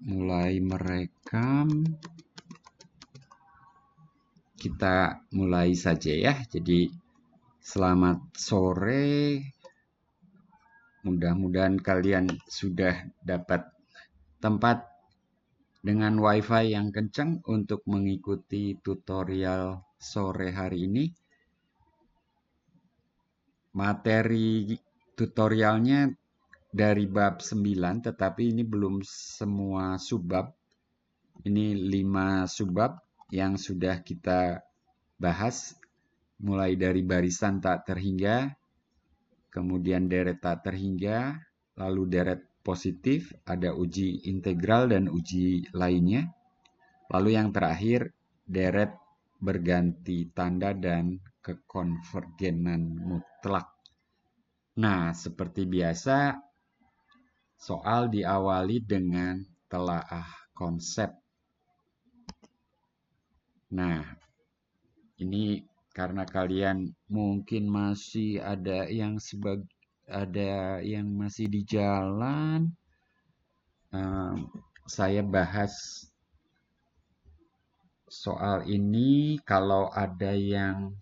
mulai merekam. Kita mulai saja ya. Jadi selamat sore. Mudah-mudahan kalian sudah dapat tempat dengan WiFi yang kencang untuk mengikuti tutorial sore hari ini. Materi tutorialnya dari bab 9, tetapi ini belum semua subbab. Ini 5 subbab yang sudah kita bahas, mulai dari barisan tak terhingga, kemudian deret tak terhingga, lalu deret positif, ada uji integral dan uji lainnya. Lalu yang terakhir, deret berganti tanda dan kekonvergenan mutlak. Nah, seperti biasa, soal diawali dengan telaah konsep. Nah, ini karena kalian mungkin masih ada yang masih di jalan, saya bahas soal ini. Kalau ada yang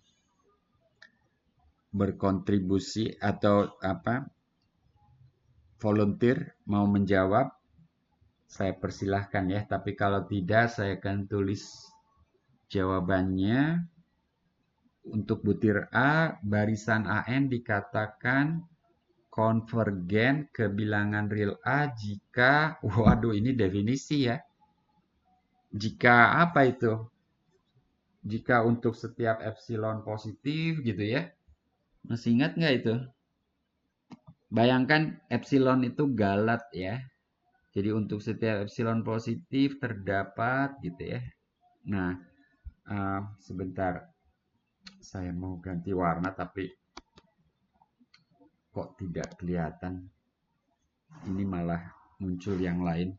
berkontribusi atau volunteer mau menjawab, saya persilahkan ya. Tapi kalau tidak, saya akan tulis jawabannya. Untuk butir A, barisan AN dikatakan konvergen ke bilangan real A jika, waduh ini definisi ya. Jika apa itu? Jika untuk setiap epsilon positif gitu ya. Masih ingat nggak itu? Bayangkan epsilon itu galat ya. Jadi untuk setiap epsilon positif terdapat gitu ya. Nah, sebentar. Saya mau ganti warna tapi kok tidak kelihatan. Ini malah muncul yang lain.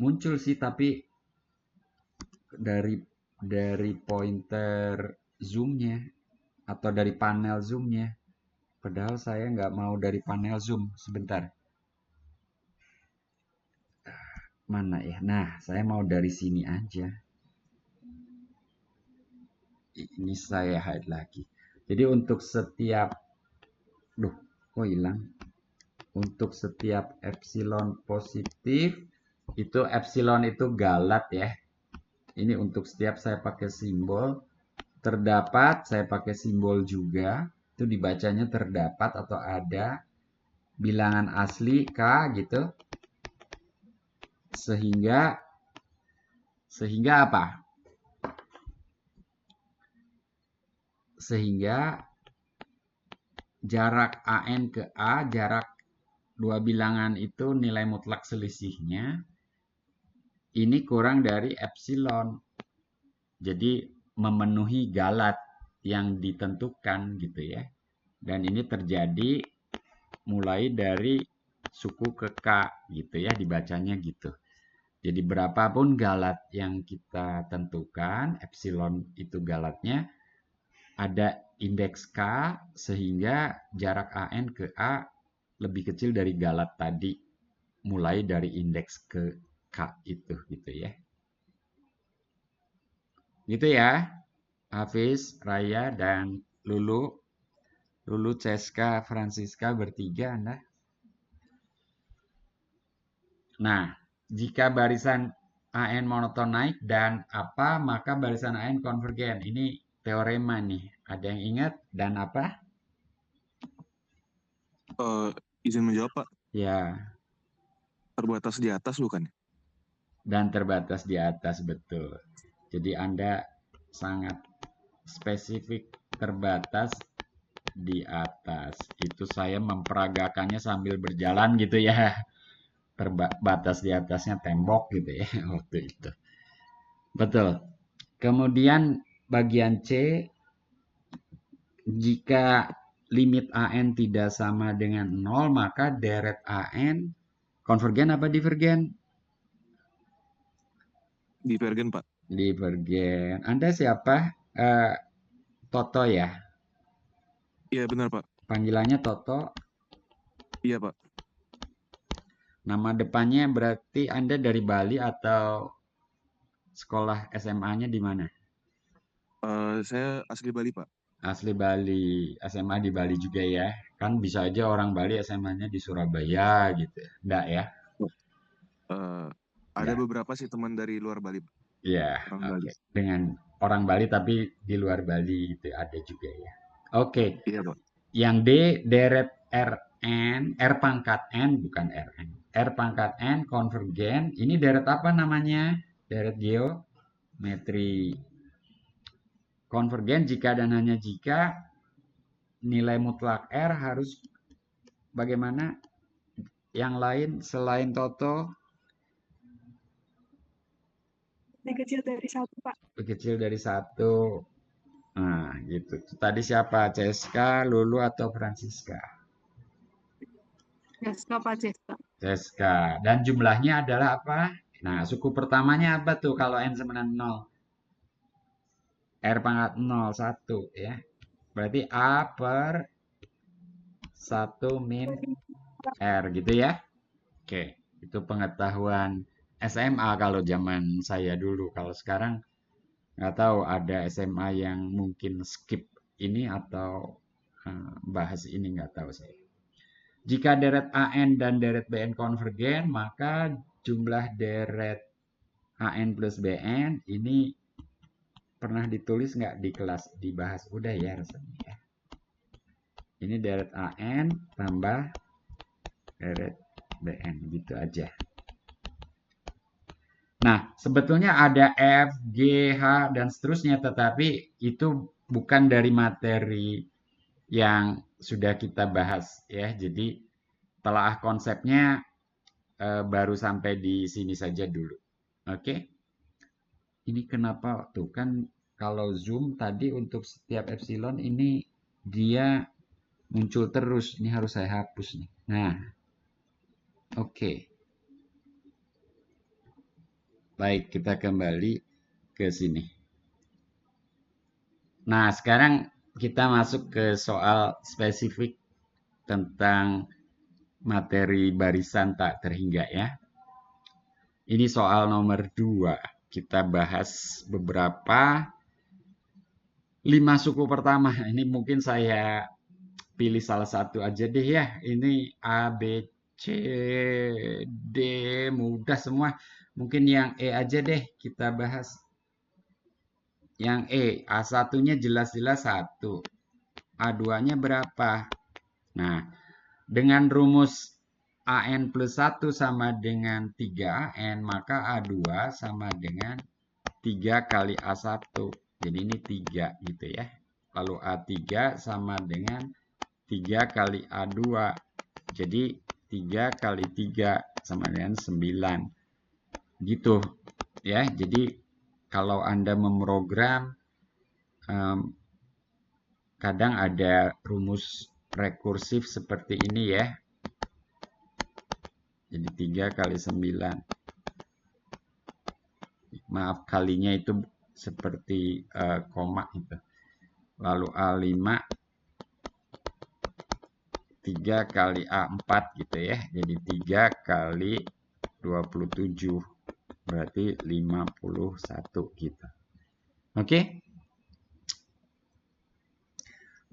Muncul sih tapi dari pointer zoomnya atau dari panel zoomnya. Padahal saya nggak mau dari panel zoom. Sebentar. Mana ya? Nah, saya mau dari sini aja. Ini saya hide lagi. Jadi untuk setiap, kok hilang? Untuk setiap epsilon positif, itu epsilon itu galat ya. Ini untuk setiap saya pakai simbol. Terdapat, saya pakai simbol juga. Itu dibacanya terdapat atau ada. Bilangan asli K gitu. Sehingga apa? Sehingga jarak AN ke A, jarak dua bilangan itu nilai mutlak selisihnya ini kurang dari epsilon. Jadi memenuhi galat yang ditentukan gitu ya. Dan ini terjadi mulai dari suku ke K gitu ya, dibacanya gitu. Jadi berapapun galat yang kita tentukan, epsilon itu galatnya, ada indeks K sehingga jarak AN ke A lebih kecil dari galat tadi, mulai dari indeks ke K itu gitu ya. Gitu ya, Hafiz, Raya, dan Lulu. Lulu, Ceska, Francisca, bertiga Anda. Nah, jika barisan AN monoton naik dan apa, maka barisan AN konvergen. Ini teorema nih. Ada yang ingat? Dan apa? Izin menjawab, Pak. Ya. Terbatas di atas bukan? Dan terbatas di atas, betul. Jadi Anda sangat spesifik terbatas di atas. Itu saya memperagakannya sambil berjalan gitu ya. Terbatas di atasnya tembok gitu ya waktu itu. Betul. Kemudian bagian C, jika limit AN tidak sama dengan 0, maka deret AN konvergen apa divergen? Divergen, Pak. Divergen. Anda siapa? Toto ya? Iya, benar, Pak. Panggilannya Toto? Iya, Pak. Nama depannya berarti Anda dari Bali atau sekolah SMA-nya di mana? Saya asli Bali, Pak. Asli Bali, SMA di Bali juga ya. Kan bisa aja orang Bali SMA-nya di Surabaya gitu. Enggak ya? Eh, ada Enggak. beberapa sih teman dari luar Bali, Pak. Ya, Orang Bali. oke. Dengan orang Bali tapi di luar Bali itu ada juga ya. Oke. Iya, Pak. Yang D deret RN, R pangkat N bukan RN. R pangkat N konvergen. Ini deret apa namanya? Deret geometri. Konvergen jika dan hanya jika nilai mutlak R harus bagaimana? Yang lain selain Toto Lebih kecil dari 1, Pak. lebih kecil dari 1. Nah, gitu. Tadi siapa? CSK, Lulu atau Francisca? Jeska, Pak Jeska. CSK. Dan jumlahnya adalah apa? Nah, suku pertamanya apa tuh kalau N sama 0? R pangkat 0, 1 ya. Berarti A per 1 min R gitu ya. Oke, itu pengetahuan SMA kalau zaman saya dulu. Kalau sekarang nggak tahu ada SMA yang mungkin skip ini atau bahas ini nggak tahu saya. Jika deret AN dan deret BN konvergen, maka jumlah deret AN plus BN ini pernah ditulis nggak di kelas dibahas? Udah ya rasanya ya. Ini deret AN tambah deret BN gitu aja. Nah, sebetulnya ada F, G, H, dan seterusnya, tetapi itu bukan dari materi yang sudah kita bahas ya. Jadi telah konsepnya baru sampai di sini saja dulu. Oke. Ini kenapa tuh kan kalau zoom tadi untuk setiap epsilon ini dia muncul terus. Ini harus saya hapus nih. Nah, oke. Baik, kita kembali ke sini. Nah, sekarang kita masuk ke soal spesifik tentang materi barisan tak terhingga ya. Ini soal nomor 2. Kita bahas beberapa 5 suku pertama. Ini mungkin saya pilih salah satu aja deh ya. Ini A, B, C, D, mudah semua. Mungkin yang E aja deh kita bahas. Yang E, A1-nya jelas-jelas 1. A2-nya berapa? Nah, dengan rumus AN plus 1 sama dengan 3AN, maka A2 sama dengan 3 kali A1. Jadi ini 3 gitu ya. Lalu A3 sama dengan 3 kali A2. Jadi 3 kali 3 sama dengan 9. Gitu ya. Jadi kalau Anda memprogram kadang ada rumus rekursif seperti ini ya. Jadi 3 kali 9. Maaf, kalinya itu seperti koma gitu. Lalu A5 3 kali A4 gitu ya. Jadi 3 kali 27 berarti 51 gitu. Oke?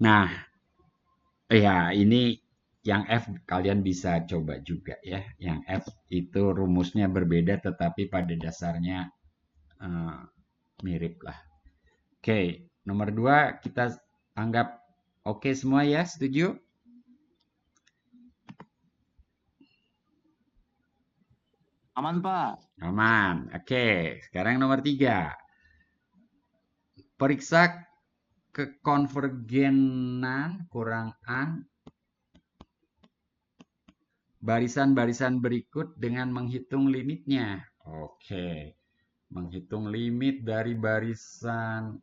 Nah, ya ini yang F kalian bisa coba juga ya. Yang F itu rumusnya berbeda tetapi pada dasarnya mirip lah. Oke, nomor 2 kita anggap oke semua ya, setuju? Aman, Pak. Aman. Oke, sekarang nomor 3. Periksa kekonvergenan kurang an barisan-barisan berikut dengan menghitung limitnya. Oke. Menghitung limit dari barisan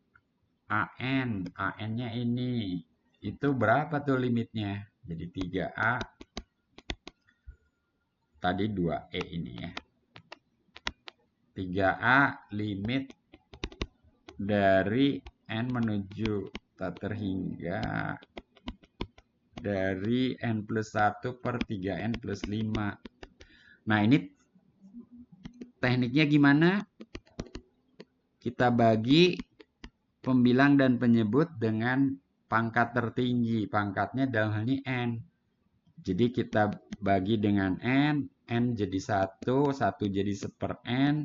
AN. AN-nya ini. Itu berapa tuh limitnya? Jadi 3A. Tadi 2E ini ya. 3A limit dari N menuju tak terhingga dari N plus 1 per 3N plus 5. Nah, ini tekniknya gimana? Kita bagi pembilang dan penyebut dengan pangkat tertinggi. Pangkatnya dalam hal ini N. Jadi kita bagi dengan N jadi 1 jadi 1/N.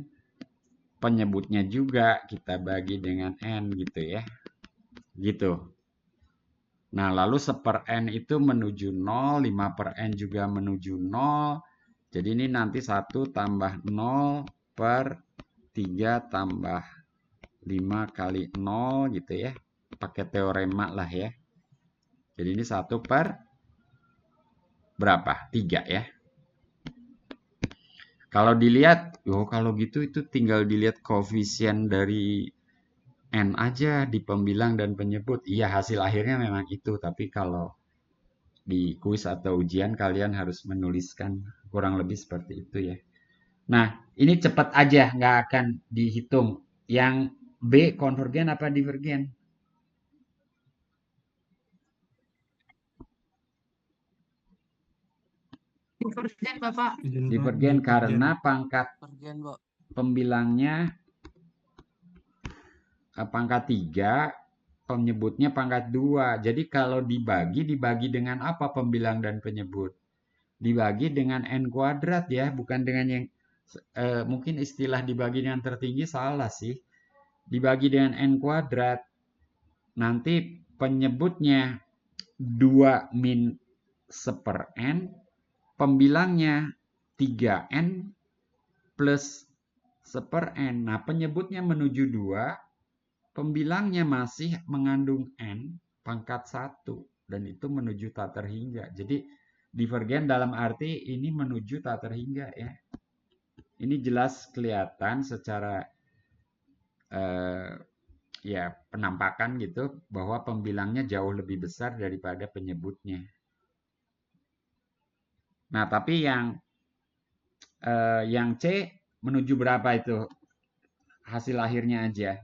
Penyebutnya juga kita bagi dengan N gitu ya. Gitu. Nah, lalu 1/N itu menuju 0, 5/N juga menuju 0. Jadi ini nanti 1 tambah 0 per 3 tambah 5 kali 0 gitu ya. Pakai teorema lah ya. Jadi ini 1 per berapa? 3 ya. Kalau dilihat, kalau gitu itu tinggal dilihat koefisien dari N aja di pembilang dan penyebut. Iya, hasil akhirnya memang itu. Tapi kalau di kuis atau ujian kalian harus menuliskan kurang lebih seperti itu ya. Nah, ini cepat aja, nggak akan dihitung. Yang B konvergen apa divergen? Divergen, Bapak. Divergen karena pangkat Divergen, Pak. pembilangnya pangkat 3, penyebutnya pangkat 2. Jadi kalau dibagi dengan apa pembilang dan penyebut? Dibagi dengan N kuadrat ya, bukan dengan yang mungkin istilah dibagi dengan tertinggi salah sih. Dibagi dengan N kuadrat. Nanti penyebutnya 2 min 1/N, pembilangnya 3N plus 1/N. Nah, penyebutnya menuju 2, pembilangnya masih mengandung N pangkat 1, dan itu menuju tak terhingga. Jadi, divergen dalam arti ini menuju tak terhingga ya. Ini jelas kelihatan secara ya penampakan gitu bahwa pembilangnya jauh lebih besar daripada penyebutnya. Nah, tapi yang C menuju berapa itu? Hasil akhirnya aja.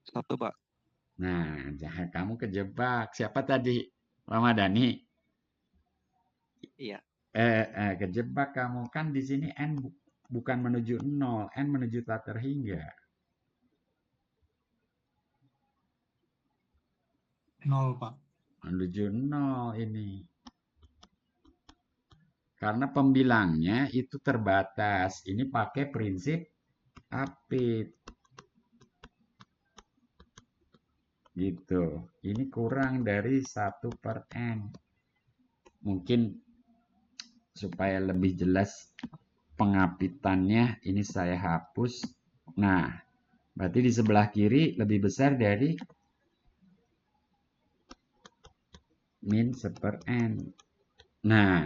1, Pak. Nah, jangan kamu kejebak. Siapa tadi? Ramadhani. Iya. Kejebak kamu. Kan di sini N bukan menuju 0, N menuju tak terhingga. 0, Pak. Menuju 0 ini. Karena pembilangnya itu terbatas. Ini pakai prinsip apit. Gitu. Ini kurang dari 1/N. Mungkin supaya lebih jelas pengapitannya ini saya hapus. Nah, berarti di sebelah kiri lebih besar dari min 1/N. Nah,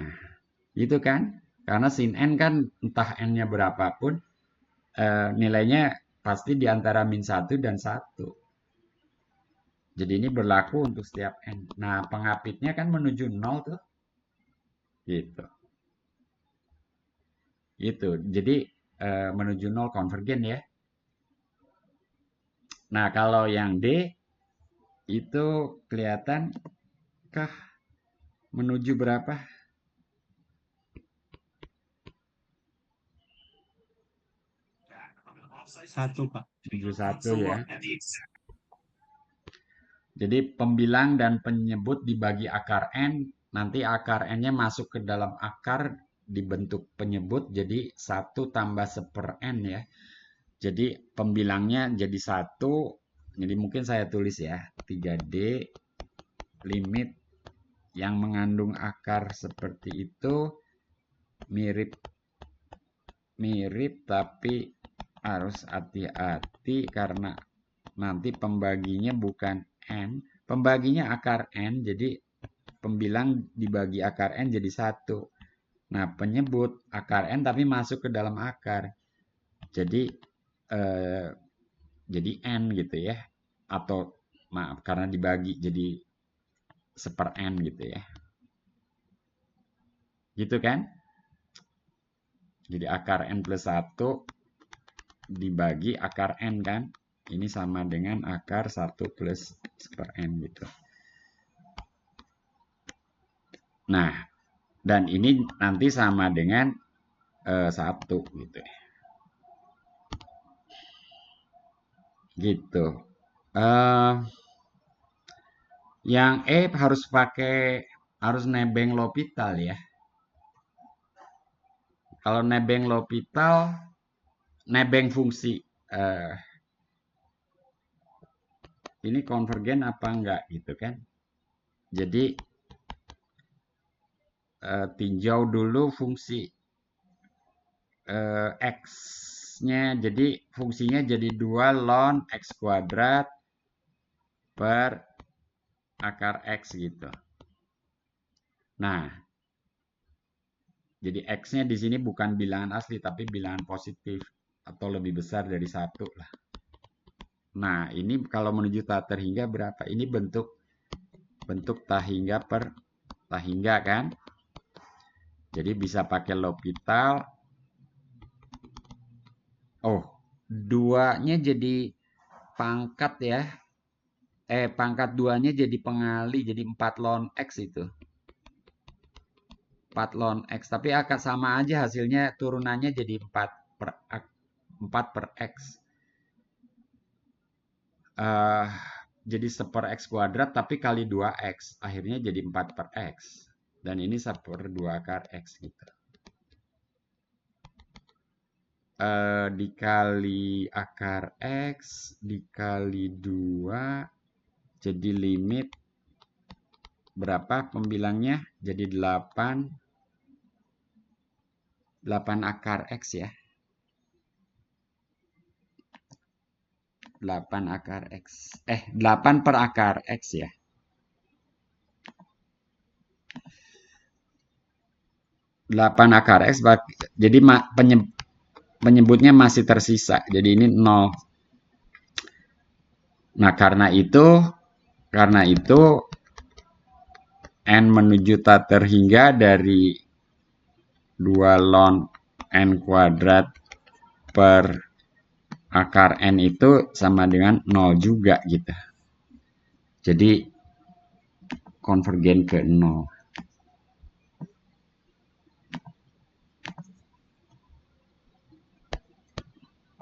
gitu kan? Karena sin N kan entah N-nya berapapun, nilainya pasti di antara min 1 dan 1. Jadi ini berlaku untuk setiap N. Nah, pengapitnya kan menuju 0 tuh. Gitu. Gitu. Jadi menuju 0 konvergen ya. Nah, kalau yang D itu kelihatan kah menuju berapa? 1, Pak. Menuju 1 ya. Jadi pembilang dan penyebut dibagi akar N, nanti akar N-nya masuk ke dalam akar dibentuk penyebut jadi 1 tambah 1/N ya. Jadi pembilangnya jadi 1, jadi mungkin saya tulis ya, 3D limit yang mengandung akar seperti itu mirip tapi harus hati-hati karena nanti pembaginya bukan N, pembaginya akar N, jadi pembilang dibagi akar N jadi 1. Nah, penyebut akar N tapi masuk ke dalam akar. Jadi N gitu ya. Atau maaf, karena dibagi jadi 1/N gitu ya. Gitu kan? Jadi akar N plus 1 dibagi akar N kan? Ini sama dengan akar 1 plus 1/N gitu. Nah, Dan ini nanti sama dengan 1 gitu. Gitu. Yang harus nebeng L'Hopital ya. Kalau nebeng L'Hopital, nebeng fungsi. Ini konvergen apa enggak gitu kan. Jadi tinjau dulu fungsi X-nya. Jadi fungsinya jadi 2 ln X kuadrat per akar X gitu. Nah, jadi X-nya di sini bukan bilangan asli, tapi bilangan positif. Atau lebih besar dari 1 lah. Nah, ini kalau menuju tak terhingga berapa? Ini bentuk tahingga per tahingga kan? Jadi bisa pakai L'Hopital. Oh, 2-nya jadi pangkat ya. Pangkat 2-nya jadi pengali. Jadi 4 ln X itu. 4 ln X. Tapi akan sama aja hasilnya, turunannya jadi 4 per X. Jadi 1/4 X kuadrat tapi kali 2X. Akhirnya jadi 4 per X. Dan ini 1/2 akar X gitu. Dikali akar X dikali 2. Jadi limit berapa pembilangnya? Jadi 8 akar X ya. 8 akar X. 8 per akar X ya. Akar X. Jadi penyebutnya masih tersisa. Jadi ini 0. Nah, karena itu N menuju tak terhingga dari 2 ln N kuadrat per akar N itu sama dengan 0 juga gitu. Jadi konvergen ke 0.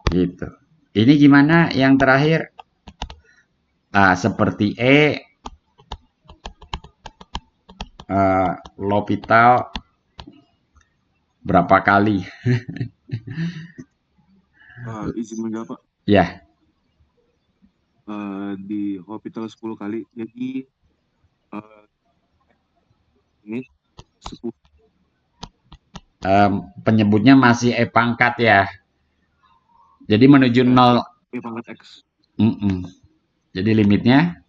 Gitu. Ini gimana yang terakhir? Seperti L'Hopital berapa kali? Izin menjawab, Pak. Ya. Di L'Hopital 10 kali. Jadi ini 10. Penyebutnya masih pangkat ya. Jadi menuju 0. Pangkat X. Jadi limitnya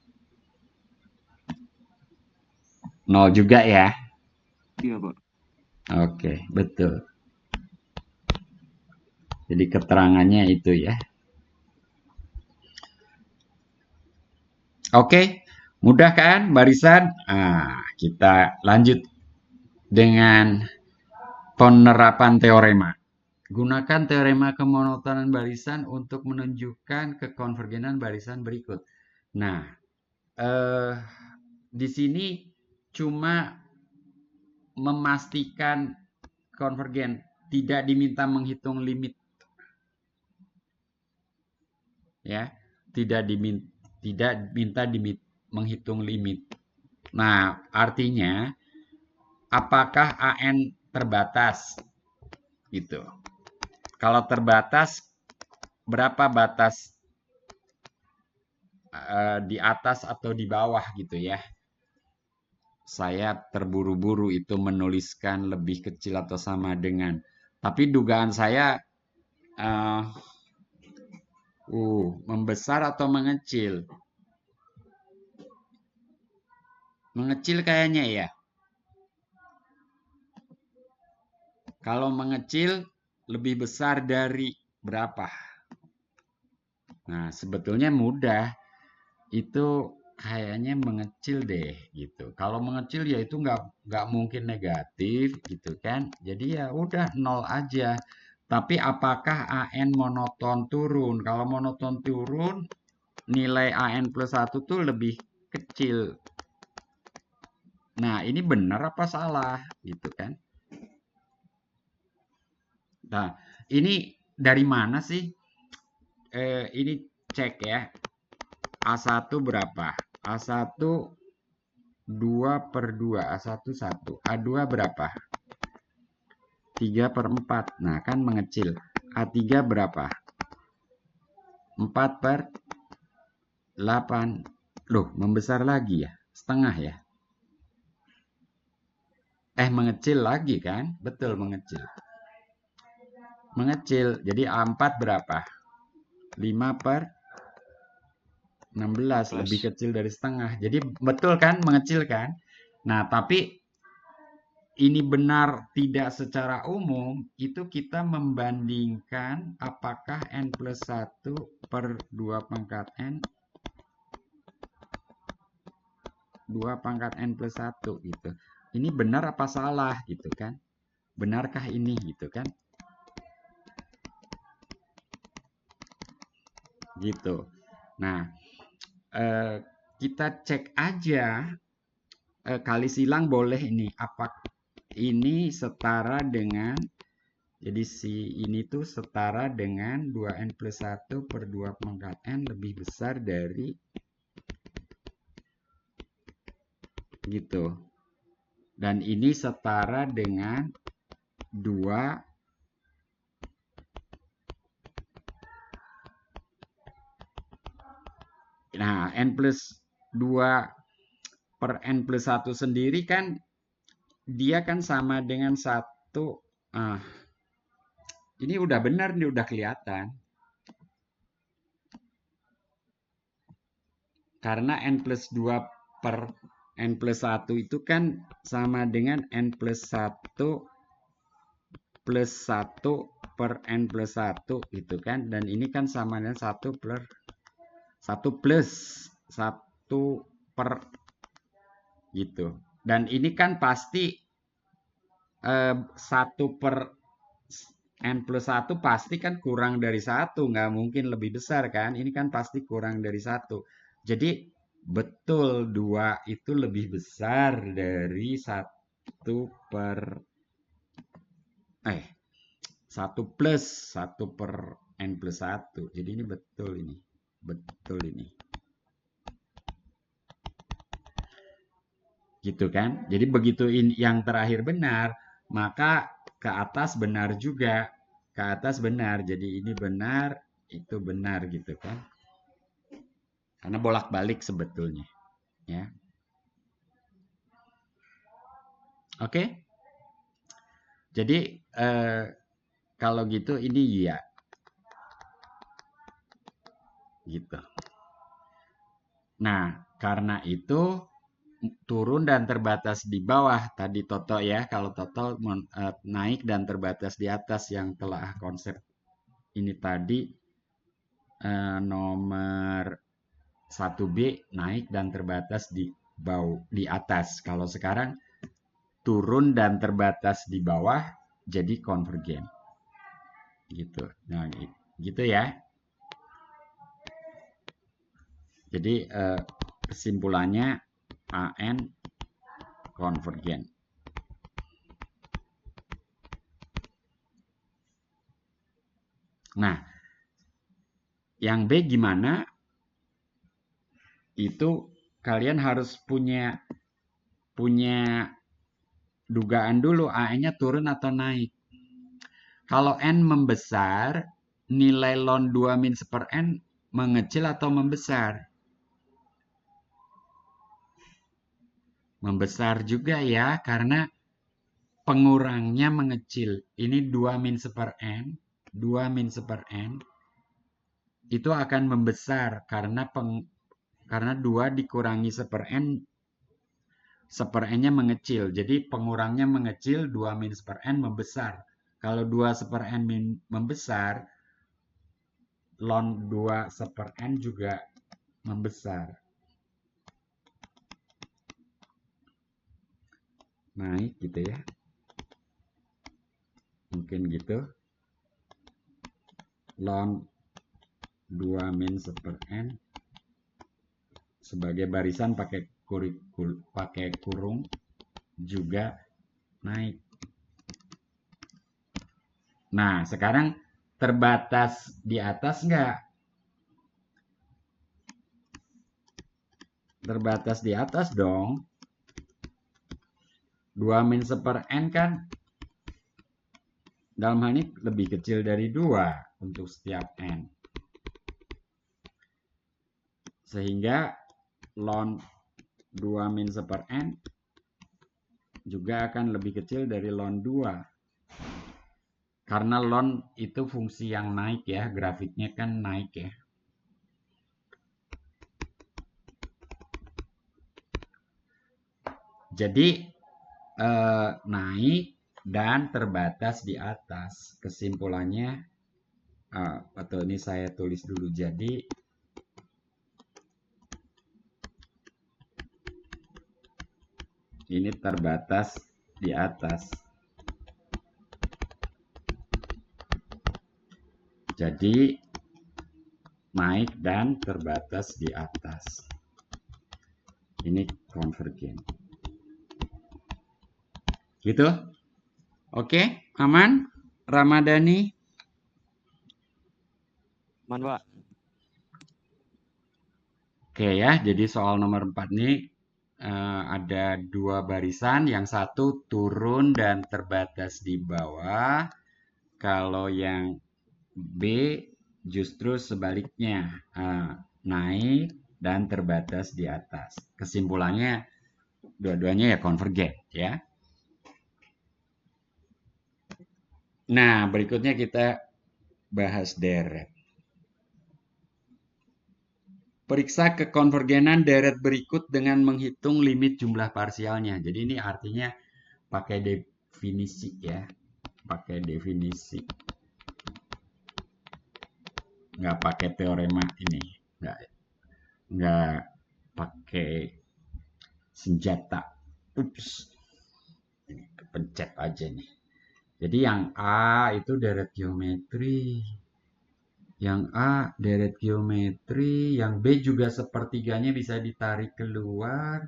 0 juga ya. Iya, Pak. Oke, betul. Jadi keterangannya itu ya. Oke, mudah kan barisan? Kita lanjut dengan penerapan teorema. Gunakan teorema kemonotonan barisan untuk menunjukkan kekonvergenan barisan berikut. Nah, di sini cuma memastikan konvergen, tidak diminta menghitung limit. Ya, tidak minta menghitung limit. Nah, artinya apakah AN terbatas? Gitu. Kalau terbatas, berapa batas di atas atau di bawah gitu ya? Saya terburu-buru itu menuliskan lebih kecil atau sama dengan. Tapi dugaan saya membesar atau mengecil? Mengecil kayaknya ya. Kalau mengecil lebih besar dari berapa? Nah, sebetulnya mudah. Itu kayaknya mengecil deh gitu. Kalau mengecil ya itu nggak mungkin negatif gitu kan. Jadi ya udah 0 aja. Tapi apakah AN monoton turun? Kalau monoton turun, nilai AN plus 1 tuh lebih kecil. Nah, ini benar apa salah gitu kan. Nah, ini dari mana sih? Ini cek ya. A1 berapa? A1 2/2. A1 1. A2 berapa? 3/4. Nah, kan mengecil. A3 berapa? 4/8. Loh, membesar lagi ya? Setengah ya? Mengecil lagi kan? Betul, mengecil. Mengecil. Jadi A4 berapa? 5/16. Lebih kecil dari setengah. Jadi betul kan? Mengecil kan? Nah, tapi ini benar tidak secara umum, itu kita membandingkan apakah n plus 1 per 2 pangkat n 2 pangkat n plus 1 gitu. Ini benar apa salah gitu kan? Benarkah ini gitu kan? Gitu. Nah, kita cek aja kali silang boleh ini. Apa ini setara dengan, jadi si ini tuh setara dengan 2n plus 1 per 2 pangkat n lebih besar dari gitu. Dan ini setara dengan 2 nah, n plus 2 per n plus 1 sendiri kan dia kan sama dengan 1. Ini udah benar nih, udah kelihatan. Karena n plus 2 per n plus 1 itu kan sama dengan n plus 1 plus 1 per n plus 1 gitu kan. Dan ini kan sama dengan 1 plus 1 per gitu. Dan ini kan pasti 1 per n plus 1 pasti kan kurang dari 1. Nggak mungkin lebih besar kan. Ini kan pasti kurang dari 1. Jadi betul 2 itu lebih besar dari 1 plus 1 per n plus 1. Jadi ini betul ini. Betul ini. Gitu kan? Jadi begitu yang terakhir benar, maka ke atas benar juga. Ke atas benar. Jadi ini benar, itu benar gitu kan. Karena bolak-balik sebetulnya. Ya. Oke? Jadi kalau gitu ini iya. Gitu. Nah, karena itu turun dan terbatas di bawah tadi Toto ya. Kalau Toto naik dan terbatas di atas yang telah konsep ini tadi nomor 1B naik dan terbatas di bawah di atas. Kalau sekarang turun dan terbatas di bawah jadi konvergen. Gitu. Nah, gitu ya. Jadi kesimpulannya AN konvergen. Nah, yang B gimana? Itu kalian harus punya dugaan dulu AN-nya turun atau naik. Kalau N membesar, nilai ln 2 min per N mengecil atau membesar? Membesar juga ya, karena pengurangnya mengecil. Ini 2 min per N, 2 min per N, itu akan membesar karena 2 dikurangi per N, per N-nya mengecil. Jadi pengurangnya mengecil, 2 min per N membesar. Kalau 2 per N membesar, ln 2 per N juga membesar. Naik gitu ya. Mungkin gitu. Ln 2 min per N sebagai barisan pakai kurung. juga naik. Nah, sekarang terbatas di atas nggak? Terbatas di atas dong. 2-1/n kan dalam hal ini lebih kecil dari 2 untuk setiap n. Sehingga ln 2-1/n juga akan lebih kecil dari ln 2. Karena ln itu fungsi yang naik ya, grafiknya kan naik ya. Jadi naik dan terbatas di atas. Kesimpulannya, atau ini saya tulis dulu. Jadi ini terbatas di atas. Jadi naik dan terbatas di atas. Ini konvergen. Gitu? Oke, aman? Ramadhani? Aman, Pak. Oke ya, jadi soal nomor 4 ini ada 2 barisan, yang satu turun dan terbatas di bawah. Kalau yang B justru sebaliknya, naik dan terbatas di atas. Kesimpulannya dua-duanya ya konvergen ya. Nah, berikutnya kita bahas deret. Periksa kekonvergenan deret berikut dengan menghitung limit jumlah parsialnya. Jadi ini artinya pakai definisi ya. Pakai definisi. Nggak pakai teorema ini. Nggak pakai senjata. Ups. Ini kepencet aja nih. Jadi yang A itu deret geometri. Yang A deret geometri, yang B juga sepertiganya bisa ditarik keluar.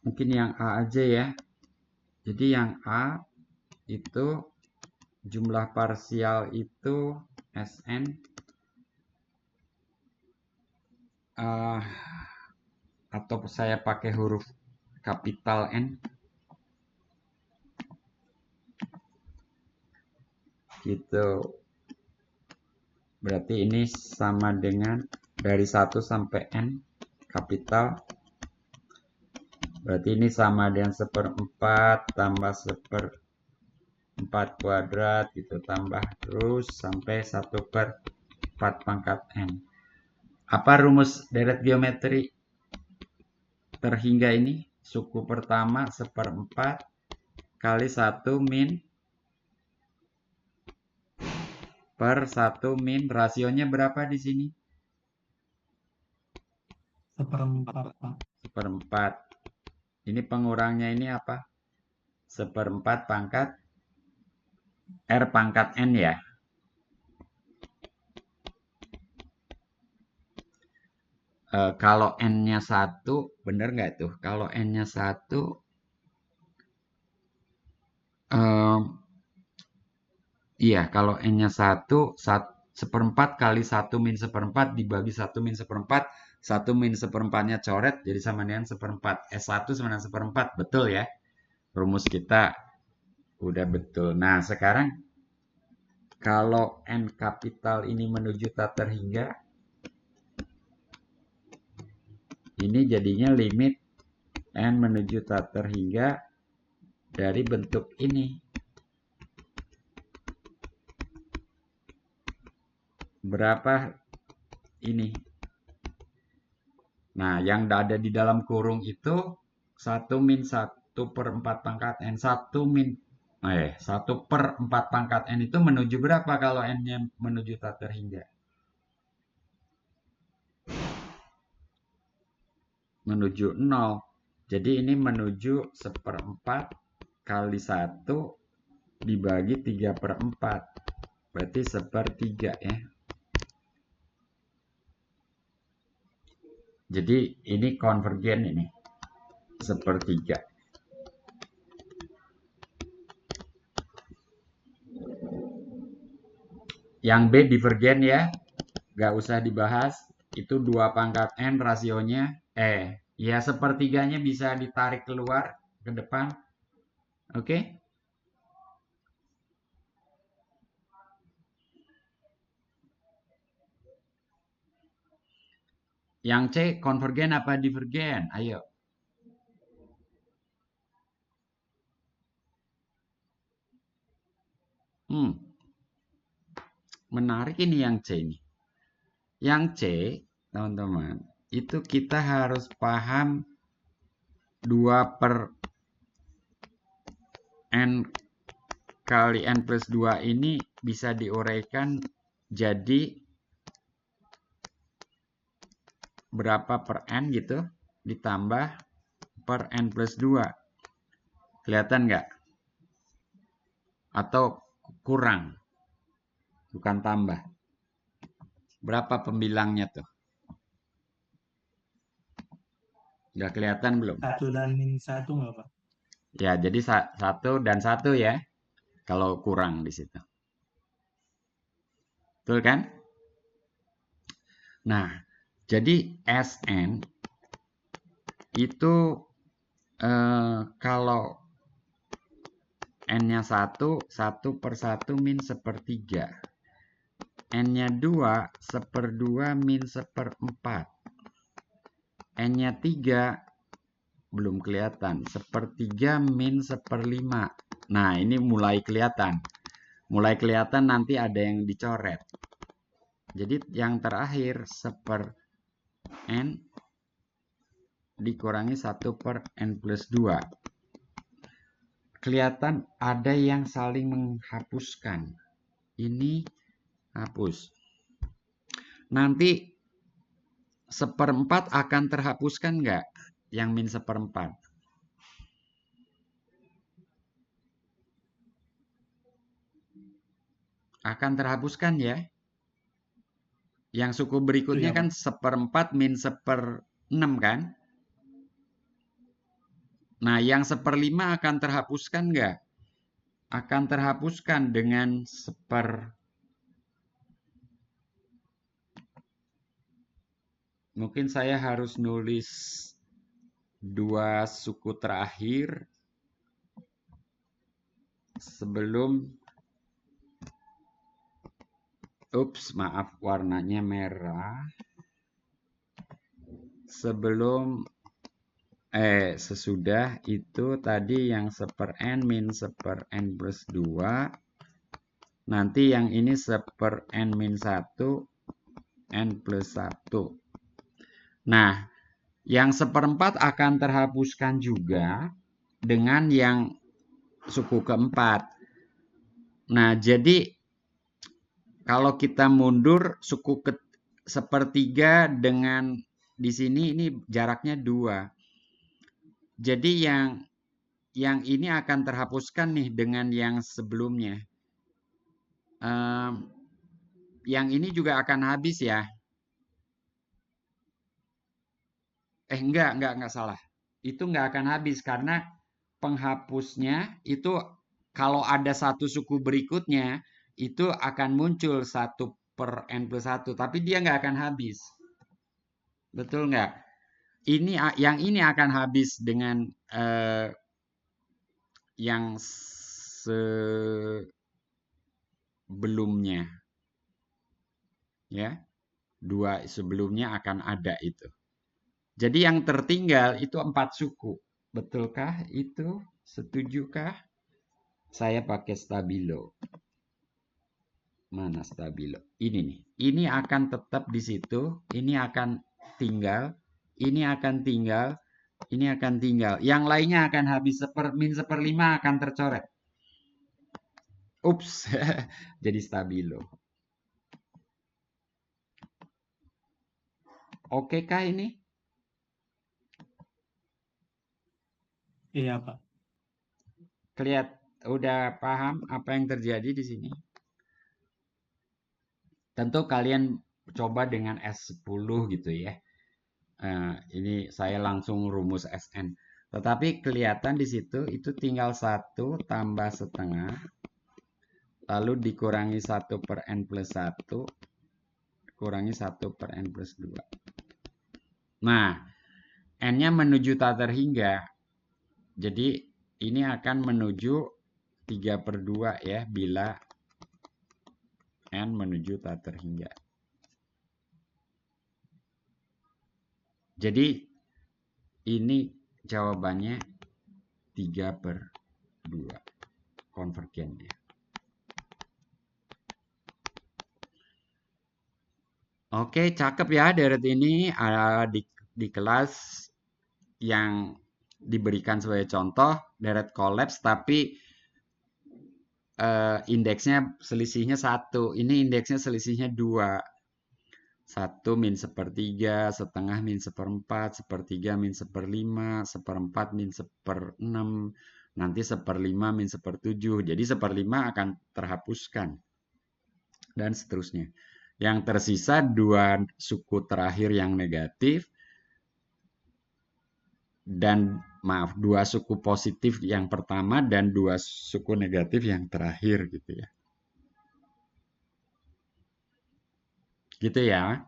Mungkin yang A aja ya. Jadi yang A itu jumlah parsial itu Sn atau saya pakai huruf kapital N. Gitu. Berarti ini sama dengan dari 1 sampai N kapital. Berarti ini sama dengan 1/4 tambah 1/4 kuadrat gitu. Tambah terus sampai 1/4 pangkat N. Apa rumus deret geometri terhingga ini? Suku pertama 1/4 kali 1 min per 1 min, rasionya berapa di sini? 1/4, Pak. 1/4. Ini pengurangnya ini apa? 1/4 pangkat R pangkat N ya. Kalau N-nya 1, bener nggak tuh? Kalau N-nya 1, iya, kalau N-nya 1, 1/4 kali 1 min 1/4 dibagi 1 min 1/4, 1 min 1/4-nya coret, jadi sama dengan 1/4. S1 sama dengan 1/4, betul ya? Rumus kita udah betul. Nah, sekarang kalau N kapital ini menuju tak terhingga, ini jadinya limit N menuju tak terhingga dari bentuk ini. Berapa ini? Nah, yang ada di dalam kurung itu 1 min 1/4 pangkat N. 1/4 pangkat N itu menuju berapa kalau N-nya menuju tak terhingga? Menuju 0. Jadi ini menuju 1/4 kali 1 dibagi 3/4. Berarti 1/3 ya. Jadi ini konvergen ini. 1/3. Yang B divergen ya, nggak usah dibahas. Itu 2/n rasionya. Ya 1/3-nya bisa ditarik keluar ke depan. Oke? Yang C konvergen apa divergen? Ayo. Menarik ini yang C ini. Yang C, teman-teman, itu kita harus paham 2/n kali n plus 2 ini bisa diuraikan jadi berapa per n gitu, ditambah per n plus 2. Kelihatan nggak? Atau kurang? Bukan tambah. Berapa pembilangnya tuh? Nggak kelihatan belum? 1 dan min 1 nggak, Pak? Ya, jadi 1 dan 1 ya. Kalau kurang di situ. Betul kan? Nah, jadi Sn itu kalau N-nya 1, 1/1 min 1/3. N-nya 2, 1/2 min 1/4. N-nya 3, belum kelihatan, 1/3 min 1/5. Nah, ini mulai kelihatan. Mulai kelihatan nanti ada yang dicoret. Jadi yang terakhir 1/n dikurangi 1/n plus 2. Kelihatan ada yang saling menghapuskan. Ini hapus. Nanti 1/4 akan terhapuskan nggak? Yang min 1/4. Akan terhapuskan ya. Yang suku berikutnya Iya, kan Pak. 1/4 min 1/6 kan? Nah, yang 1/5 akan terhapuskan nggak? Akan terhapuskan dengan Mungkin saya harus nulis 2 suku terakhir sebelum maaf warnanya merah. Sesudah itu tadi yang 1/n min 1/n plus 2. Nanti yang ini 1/n min 1 n plus 1. Nah, yang 1/4 akan terhapuskan juga dengan yang suku keempat. Nah, jadi kalau kita mundur suku ke 1/3 dengan di sini ini jaraknya 2. Jadi yang ini akan terhapuskan nih dengan yang sebelumnya. Yang ini juga akan habis ya. Enggak salah. Itu enggak akan habis karena penghapusnya itu kalau ada satu suku berikutnya itu akan muncul 1/n plus 1. Tapi dia enggak akan habis. Betul enggak? Yang ini akan habis dengan yang sebelumnya. Ya. 2 sebelumnya akan ada itu. Jadi yang tertinggal itu 4 suku. Betulkah itu? Setujukah? Saya pakai stabilo. Mana stabilo? Ini nih. Ini akan tetap di situ. Ini akan tinggal. Ini akan tinggal. Ini akan tinggal. Yang lainnya akan habis min 1/5 akan tercoret. Jadi stabilo. Oke kah ini? Iya, Pak. Udah paham apa yang terjadi di sini? Tentu kalian coba dengan S10 gitu ya. Ini saya langsung rumus Sn. Tetapi kelihatan di situ itu tinggal 1 tambah setengah, lalu dikurangi 1 per N plus 1, kurangi 1 per N plus 2. Nah, N-nya menuju tak terhingga. Jadi, ini akan menuju 3 per 2 ya, bila N menuju tak terhingga. Jadi, ini jawabannya 3 per 2. Konvergennya. Oke, cakep ya deret ini di kelas yang diberikan sebagai contoh deret kolaps tapi indeksnya selisihnya 1. Ini indeksnya selisihnya 2. 1 min 1/3, setengah min 1/4, 1/3 min 1/5, 1/4 min 1/6, nanti 1/5 min 1/7. Jadi 1/5 akan terhapuskan. Dan seterusnya. Yang tersisa 2 suku terakhir yang negatif dan 2 suku positif yang pertama dan 2 suku negatif yang terakhir gitu ya. Gitu ya.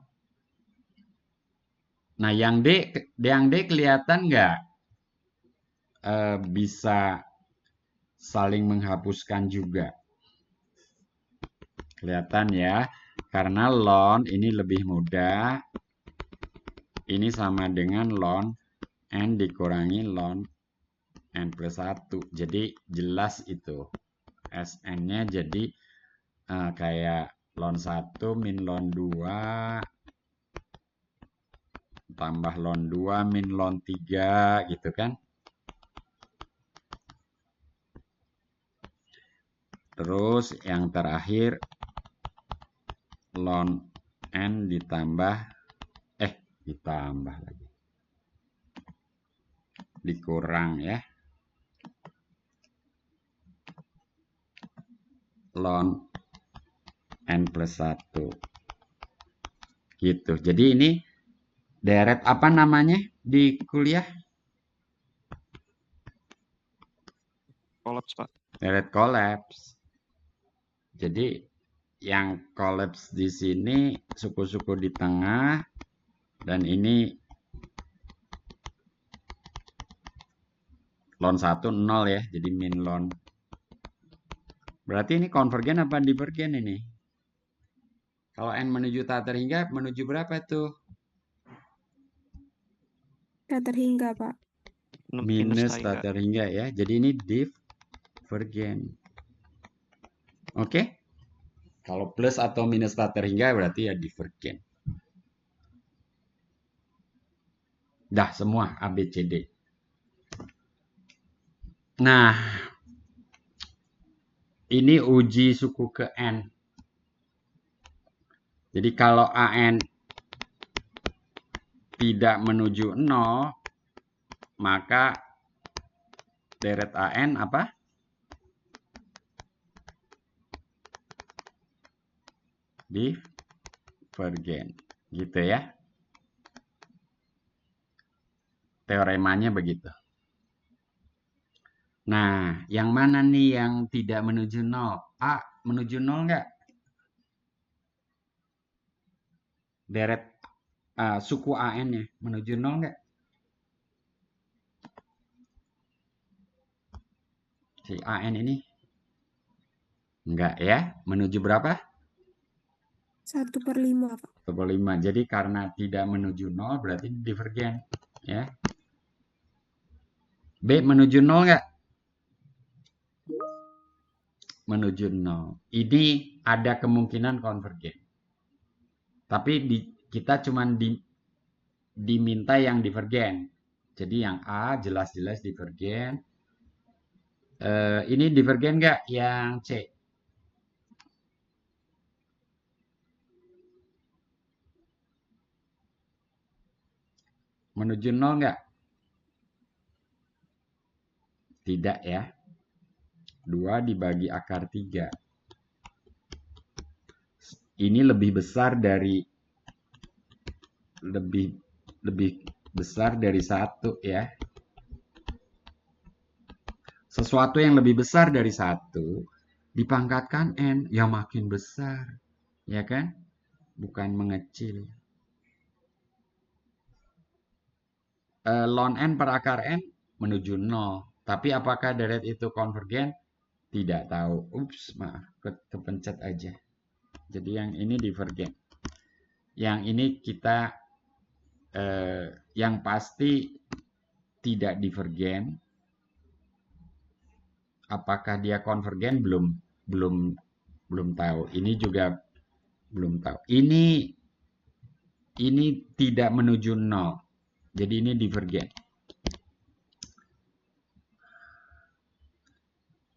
Nah, yang D kelihatan nggak bisa saling menghapuskan juga? Kelihatan ya. Karena ln ini lebih mudah. Ini sama dengan ln N dikurangi ln N plus 1. Jadi jelas itu. Sn-nya jadi kayak ln 1 min ln 2 tambah ln 2 min ln 3 gitu kan. Terus yang terakhir ln N ditambah lagi. Dikurang ya. Ln N plus 1. Gitu. Jadi ini deret apa namanya di kuliah? Kolaps, Pak. Deret kolaps. Jadi yang kolaps di sini suku-suku di tengah dan ini ln 1 0 ya. Jadi min ln. Berarti ini konvergen apa divergen ini? Kalau N menuju tak terhingga menuju berapa tuh? Tak terhingga, Pak. Minus tak terhingga ya. Jadi ini divergen. Oke? Kalau plus atau minus tak terhingga berarti ya divergen. Dah semua A, B, C, D. Nah, ini uji suku ke N. Jadi kalau AN tidak menuju 0, maka deret AN apa? Divergen. Gitu ya. Teoremanya begitu. Nah, yang mana nih yang tidak menuju 0? A menuju 0 enggak? Deret suku AN-nya menuju 0 enggak? Si AN ini? Enggak ya. Menuju berapa? 1/5, Pak. 1/5. Jadi karena tidak menuju 0 berarti divergen. Ya. B menuju 0 enggak? Menuju 0. Ini ada kemungkinan konvergen. Tapi kita cuma diminta yang divergen. Jadi yang A jelas-jelas divergen. Ini divergen nggak yang C? Menuju 0 nggak? Tidak ya. 2 dibagi akar 3. Ini lebih besar dari lebih besar dari 1 ya. Sesuatu yang lebih besar dari 1 dipangkatkan N, ya makin besar. Ya kan? Bukan mengecil. Ln N per akar N menuju 0. Tapi apakah deret itu konvergen? Tidak tahu. Ups, maaf. Kepencet aja. Jadi yang ini divergen. Yang ini kita yang pasti tidak divergen. Apakah dia konvergen? Belum tahu. Ini juga belum tahu. Ini tidak menuju 0. Jadi ini divergen.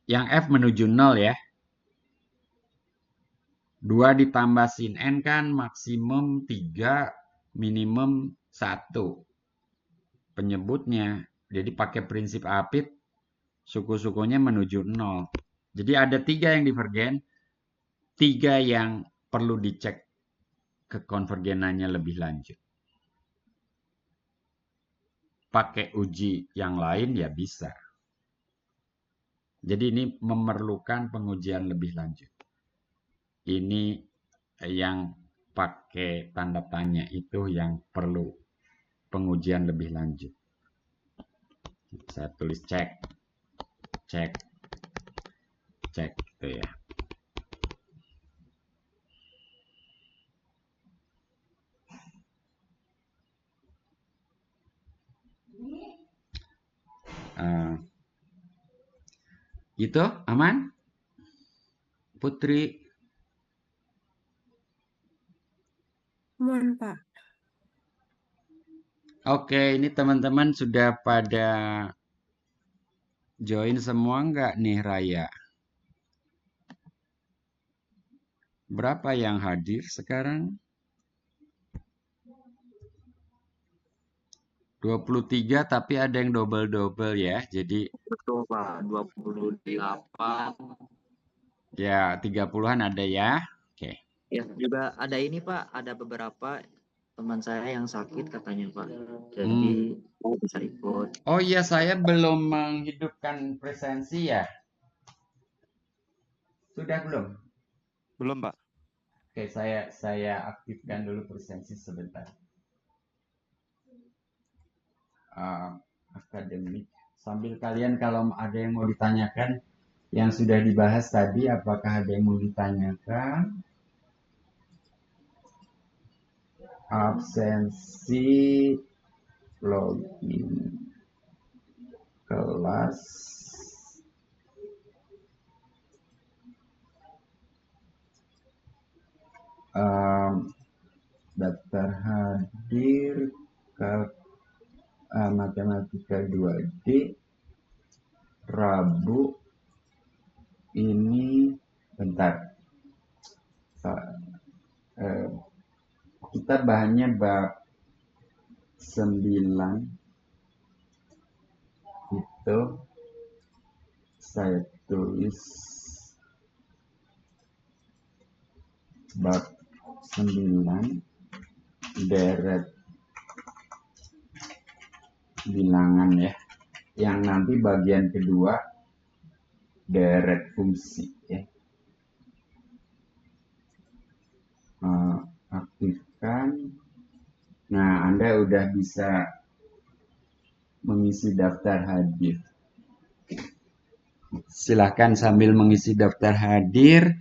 Yang F menuju 0 ya. 2 ditambah sin N kan maksimum 3, minimum 1. Penyebutnya. Jadi pakai prinsip Apit, suku-sukunya menuju 0. Jadi ada 3 yang divergen, 3 yang perlu dicek kekonvergenannya lebih lanjut. Pakai uji yang lain ya bisa. Jadi ini memerlukan pengujian lebih lanjut. Ini yang pakai tanda tanya itu yang perlu pengujian lebih lanjut. Saya tulis cek gitu ya. Gitu aman? Putri. Mohon, Pak. Oke, ini teman-teman sudah pada join semua nggak nih Raya? Berapa yang hadir sekarang? 23 tapi ada yang double-double ya. Jadi Betul Pak, 28. ya 30-an ada ya. Oke. Ya, juga ada ini Pak, ada beberapa teman saya yang sakit katanya Pak. Jadi bisa ikut. Oh iya, saya belum menghidupkan presensi ya. Sudah belum? Belum, Pak. Oke, saya aktifkan dulu presensi sebentar. Akademik. Sambil kalian kalau ada yang mau ditanyakan yang sudah dibahas tadi, apakah ada yang mau ditanyakan? Absensi login kelas daftar hadir ke matematika 2D Rabu ini bentar. Kita bahannya bab 9 itu saya tulis bab 9 deret bilangan ya, yang nanti bagian kedua deret fungsi ya. Aktifkan. Nah, Anda udah bisa mengisi daftar hadir. Silahkan sambil mengisi daftar hadir.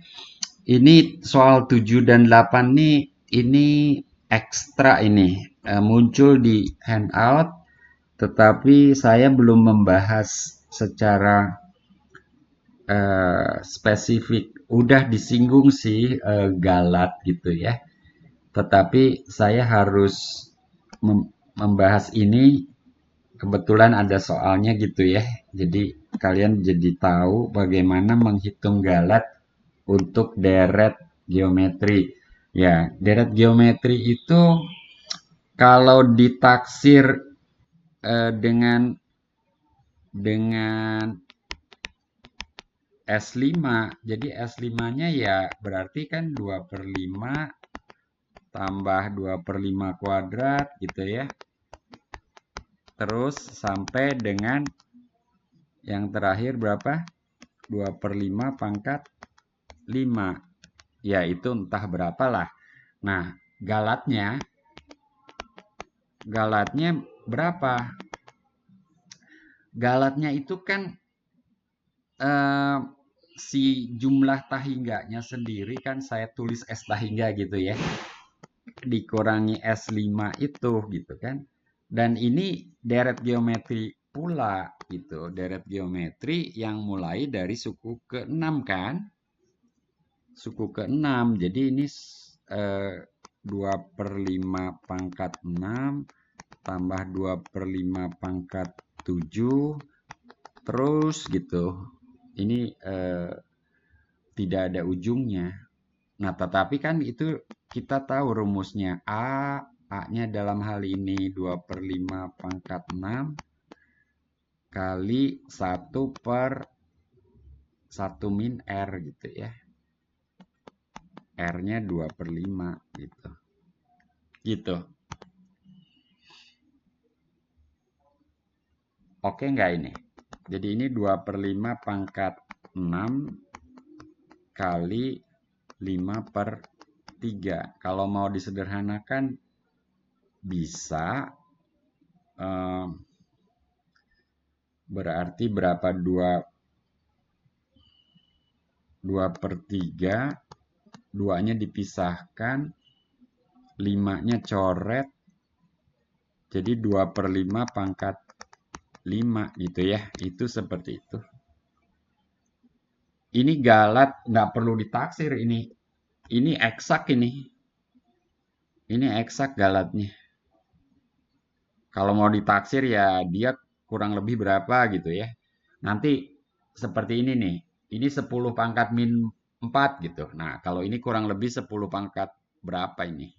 Ini soal 7 dan 8 nih, ini ekstra ini. Muncul di handout, tetapi saya belum membahas secara spesifik. Udah disinggung sih galat gitu ya. Tetapi saya harus membahas ini, kebetulan ada soalnya gitu ya. Jadi kalian jadi tahu bagaimana menghitung galat untuk deret geometri. Ya, deret geometri itu kalau ditaksir dengan S5, jadi S5-nya ya berarti kan 2/5 tambah 2/5 kuadrat gitu ya. Terus sampai dengan Yang terakhir berapa? 2/5 pangkat 5. Ya, itu entah berapa lah. Nah, galatnya berapa? Galatnya itu kan si jumlah tahingganya sendiri kan saya tulis S tahingga gitu ya. Dikurangi S5 itu gitu kan. Dan ini deret geometri pula gitu. Deret geometri yang mulai dari suku ke-6 kan. Suku ke-6. Jadi ini 2/5 pangkat 6 tambah 2/5 pangkat 7 terus gitu. Ini tidak ada ujungnya. Nah, tetapi kan itu kita tahu rumusnya. A-nya dalam hal ini 2/5 pangkat 6 kali 1/1 min R gitu ya. R-nya 2/5 gitu. Gitu. Oke nggak ini? Jadi ini 2/5 pangkat 6 kali 5/3. Kalau mau disederhanakan bisa berarti berapa? 2/3, 2-nya dipisahkan, 5-nya coret, jadi 2/5 pangkat 5 gitu ya. Itu seperti itu. Ini galat, nggak perlu ditaksir ini. Ini eksak ini. Ini eksak galatnya. Kalau mau ditaksir ya dia kurang lebih berapa gitu ya. Nanti seperti ini nih. Ini 10 pangkat min 4 gitu. Nah, kalau ini kurang lebih 10 pangkat berapa ini?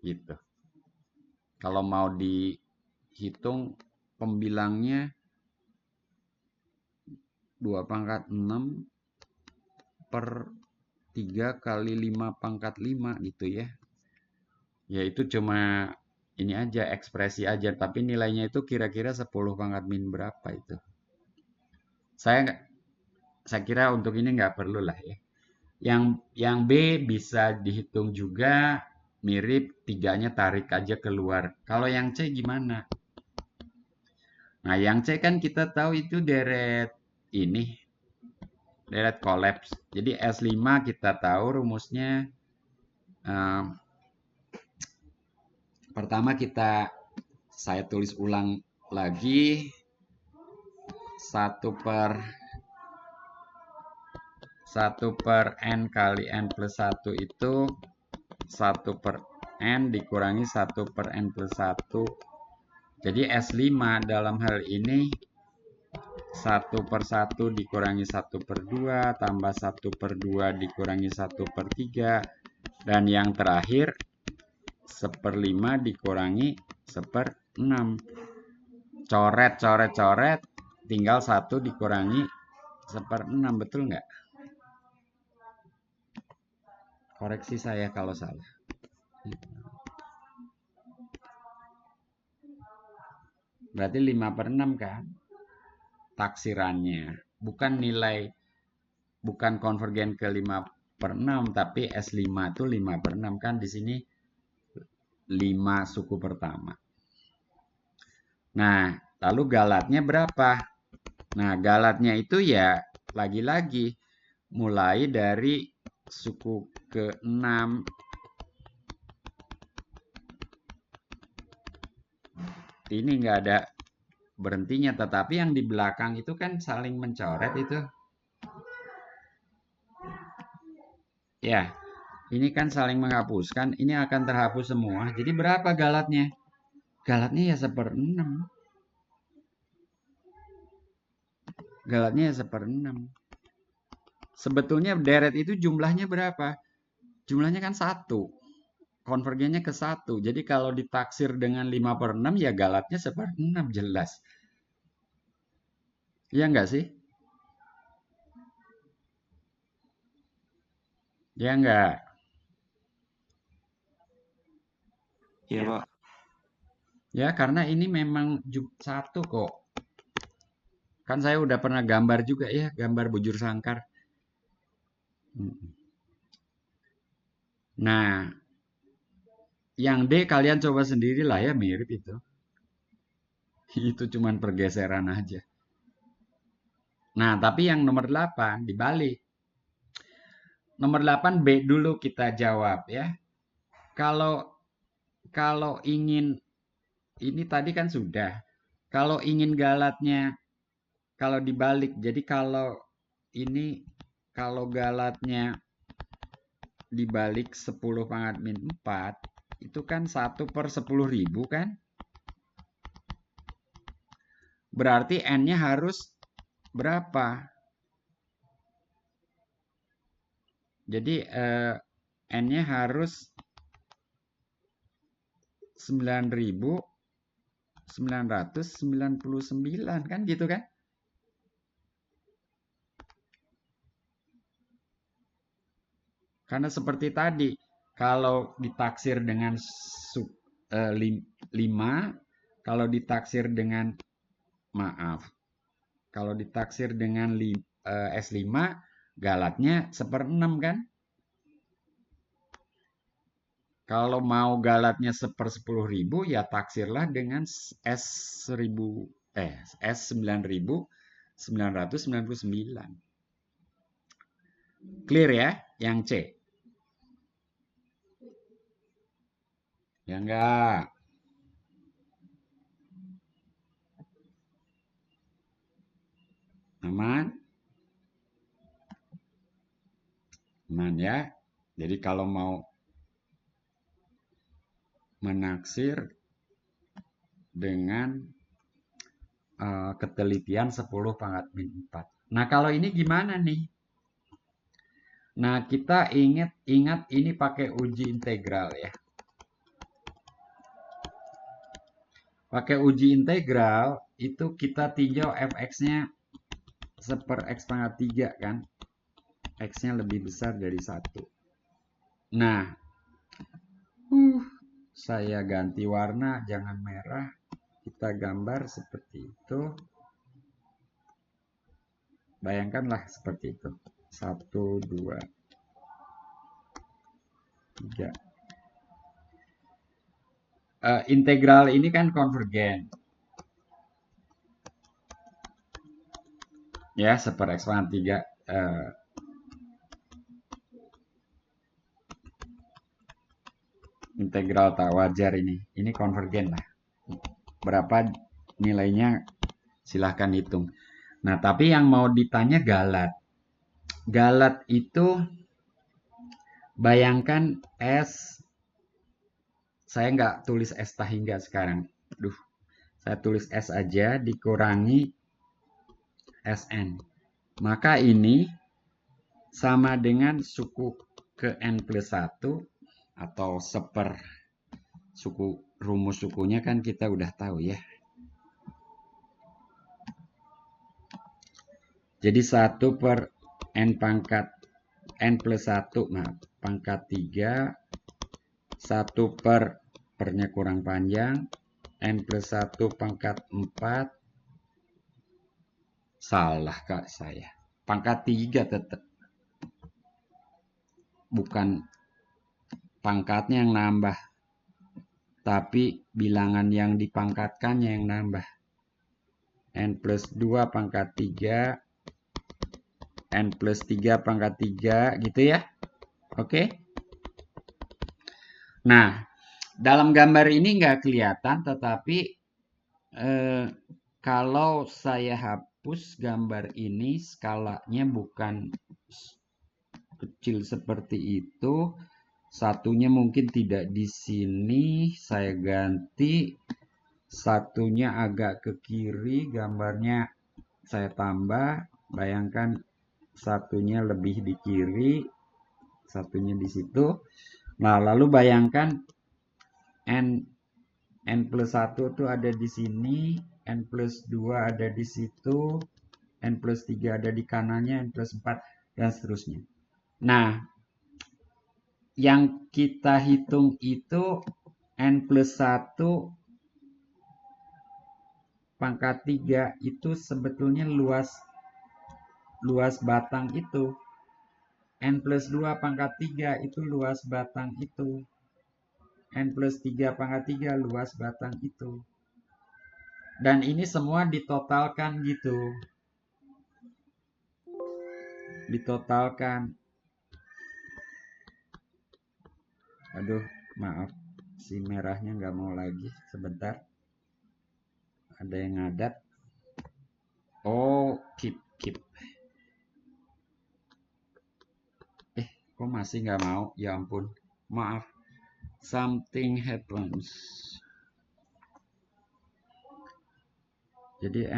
Gitu. Kalau mau dihitung pembilangnya 2/6/3 kali 5/5 gitu ya. Ya itu cuma ini aja, ekspresi aja. Tapi nilainya itu kira-kira 10 pangkat min berapa itu. Saya kira untuk ini nggak perlu lah ya. Yang B bisa dihitung juga, mirip, 3-nya tarik aja keluar. Kalau yang C gimana? Nah, yang C kan kita tahu itu deret ini, deret kolaps. Jadi S5 kita tahu rumusnya. Pertama saya tulis ulang lagi. 1/n kali n plus 1 itu 1/n dikurangi 1/n plus 1. Jadi S5 dalam hal ini 1/1 dikurangi 1/2 tambah 1/2 dikurangi 1/3. Dan yang terakhir 1/5 dikurangi 1/6. Coret, tinggal 1 dikurangi 1/6. Betul nggak? Koreksi saya kalau salah. Berarti 5/6 kan? Taksirannya. Bukan nilai, bukan konvergen ke 5/6, tapi S5 itu 5/6 kan di sini 5 suku pertama. Nah, lalu galatnya berapa? Nah, galatnya itu ya lagi-lagi mulai dari suku ke-6. Ini nggak ada berhentinya, tetapi yang di belakang itu kan saling mencoret itu. Ya, ini kan saling menghapuskan, ini akan terhapus semua. Jadi berapa galatnya? Galatnya ya 1/6. Galatnya ya 1/6. Sebetulnya deret itu jumlahnya berapa? Jumlahnya kan 1. Konvergennya ke 1. Jadi kalau ditaksir dengan 5/6 ya galatnya 1/6 jelas. Iya enggak sih? Ya enggak? Iya, Pak. Ya karena ini memang 1 kok. Kan saya udah pernah gambar juga ya, gambar bujur sangkar. Nah, yang D kalian coba sendirilah ya, mirip itu. Itu cuman pergeseran aja. Nah, tapi yang nomor 8 dibalik. Nomor 8 B dulu kita jawab ya. Kalau ingin, ini tadi kan sudah. Kalau ingin galatnya, kalau dibalik, jadi kalau ini, kalau galatnya dibalik 10 pangkat min 4, itu kan 1/10.000 kan? Berarti N-nya harus berapa? Jadi N-nya harus 9.999 kan gitu kan? Karena seperti tadi, kalau ditaksir dengan 5, kalau ditaksir dengan, maaf, kalau ditaksir dengan S5, galatnya 1/6 kan? Kalau mau galatnya 1/10.000, ya taksirlah dengan S9.999. Clear ya, yang C? Ya enggak? Aman? Aman ya? Jadi kalau mau menaksir dengan ketelitian 10 pangkat min 4. Nah, kalau ini gimana nih? Nah, kita ingat ini pakai uji integral ya. Pakai uji integral, itu kita tinjau fx-nya 1/x pangkat 3 kan. X-nya lebih besar dari 1. Nah, saya ganti warna, jangan merah. Kita gambar seperti itu. Bayangkanlah seperti itu. 1, 2, 3. Integral ini kan konvergen. Ya, 1/x pangkat 3. Integral tak wajar ini. Ini konvergen lah. Berapa nilainya silahkan hitung. Nah, tapi yang mau ditanya galat. Galat itu bayangkan S, saya nggak tulis S tahingga sekarang. Saya tulis S aja dikurangi Sn. Maka ini sama dengan suku ke N+1 atau rumus sukunya kan kita udah tahu ya. Jadi 1/N pangkat N+1, pangkat 3, 1/pernya kurang panjang, N+1 pangkat 4, salah kak saya, pangkat 3 tetap. Bukan pangkatnya yang nambah, tapi bilangan yang dipangkatkannya yang nambah. N+2 pangkat 3, N+3 pangkat 3, gitu ya. Oke? Nah, dalam gambar ini nggak kelihatan, tetapi kalau saya hapus gambar ini, skalanya bukan kecil seperti itu. Satunya mungkin tidak di sini, saya ganti. Satunya agak ke kiri, gambarnya saya tambah. Bayangkan satunya lebih di kiri, satunya di situ. Nah, lalu bayangkan N+1 itu ada di sini, N+2 ada di situ, N+3 ada di kanannya, N+4, dan seterusnya. Nah, yang kita hitung itu N+1 pangkat 3 itu sebetulnya luas batang itu. N plus 2 pangkat 3 itu luas batang itu. N plus 3 pangkat 3 luas batang itu. Dan ini semua ditotalkan gitu. Ditotalkan. Aduh, maaf. Si merahnya nggak mau lagi. Sebentar. Ada yang ngadat. Oh, keep. Kok masih nggak mau? Ya ampun. Maaf. Something happens. Jadi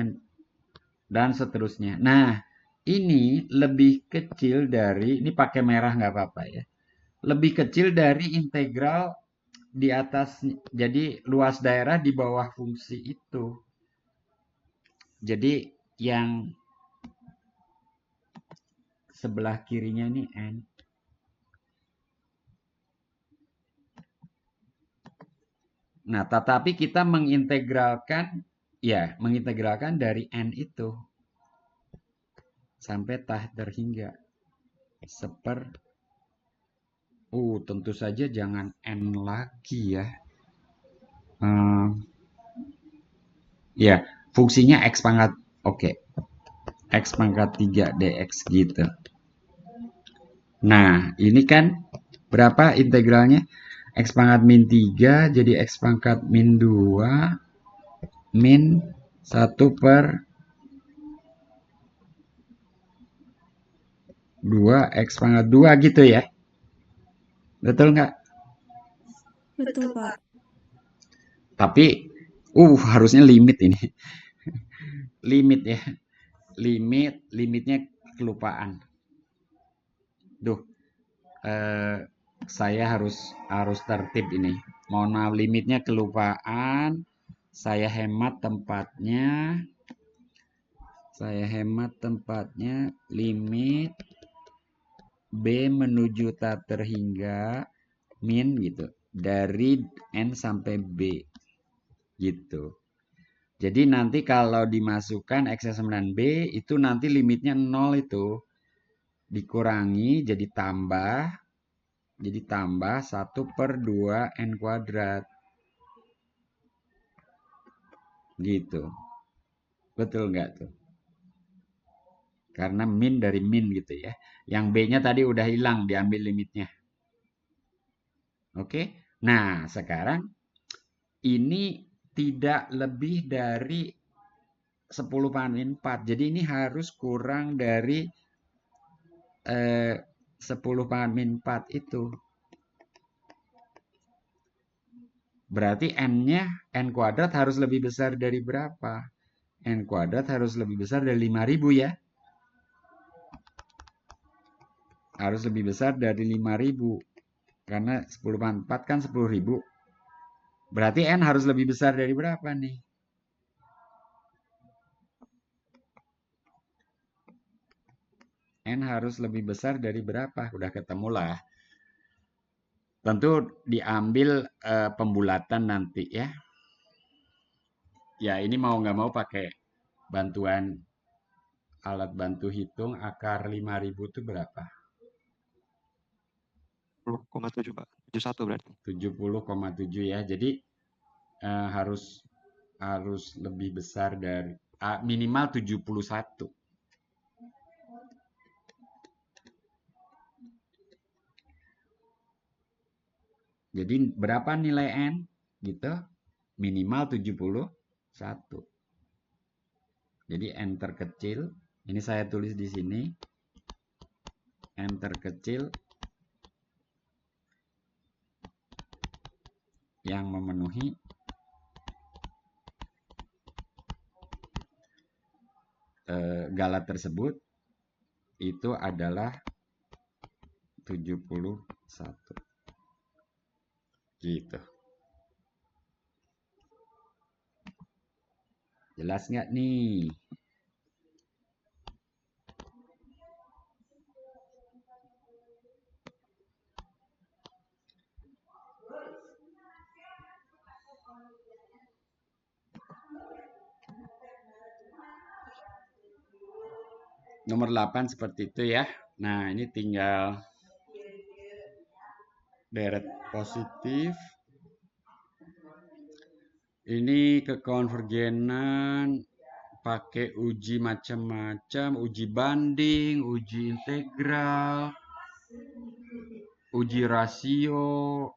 dan seterusnya. Nah, ini lebih kecil dari, ini pakai merah nggak apa-apa ya. Lebih kecil dari integral di atas, jadi luas daerah di bawah fungsi itu. Jadi yang sebelah kirinya ini N. Nah, tetapi kita mengintegralkan dari N itu sampai terhingga tentu saja jangan N lagi ya. Ya, fungsinya X pangkat, oke. X pangkat 3 dx gitu. Nah, ini kan berapa integralnya? X pangkat min 3 jadi X pangkat min 2 min 1 per 2 X pangkat 2 gitu ya. Betul nggak? Betul, Pak. Tapi, harusnya limit ini. Limit ya. Limitnya kelupaan. Duh, saya harus tertib ini. Mohon maaf, limitnya kelupaan. Saya hemat tempatnya. Limit B menuju tak terhingga min gitu. Dari N sampai B gitu. Jadi nanti kalau dimasukkan X9B itu nanti limitnya 0 itu. Dikurangi jadi tambah 1 per 2 N kuadrat. Gitu. Betul nggak tuh? Karena min dari min gitu ya. Yang B-nya tadi udah hilang, diambil limitnya. Oke? Nah, sekarang ini tidak lebih dari 10 pangkat min 4. Jadi ini harus kurang dari 10 pangkat min 4 itu. Berarti N kuadrat harus lebih besar dari berapa? N kuadrat harus lebih besar dari 5.000 ya. Harus lebih besar dari 5.000. Karena 10 pangkat 4 kan 10.000. Berarti N harus lebih besar dari berapa nih? N harus lebih besar dari berapa? Udah ketemu lah. Tentu diambil pembulatan nanti ya. Ya ini mau nggak mau pakai bantuan alat bantu hitung. Akar 5.000 itu berapa? 70,7 Pak. 71 berarti. 70,7 ya. Jadi harus lebih besar dari minimal 71. Jadi berapa nilai N? Gitu. Minimal 71. Jadi N terkecil, ini saya tulis di sini. N terkecil yang memenuhi galat tersebut itu adalah 71. Gitu. Jelas nggak nih? Nomor 8 seperti itu ya. Nah, ini tinggal deret positif. Ini kekonvergenan pakai uji macam-macam, uji banding, uji integral, uji rasio.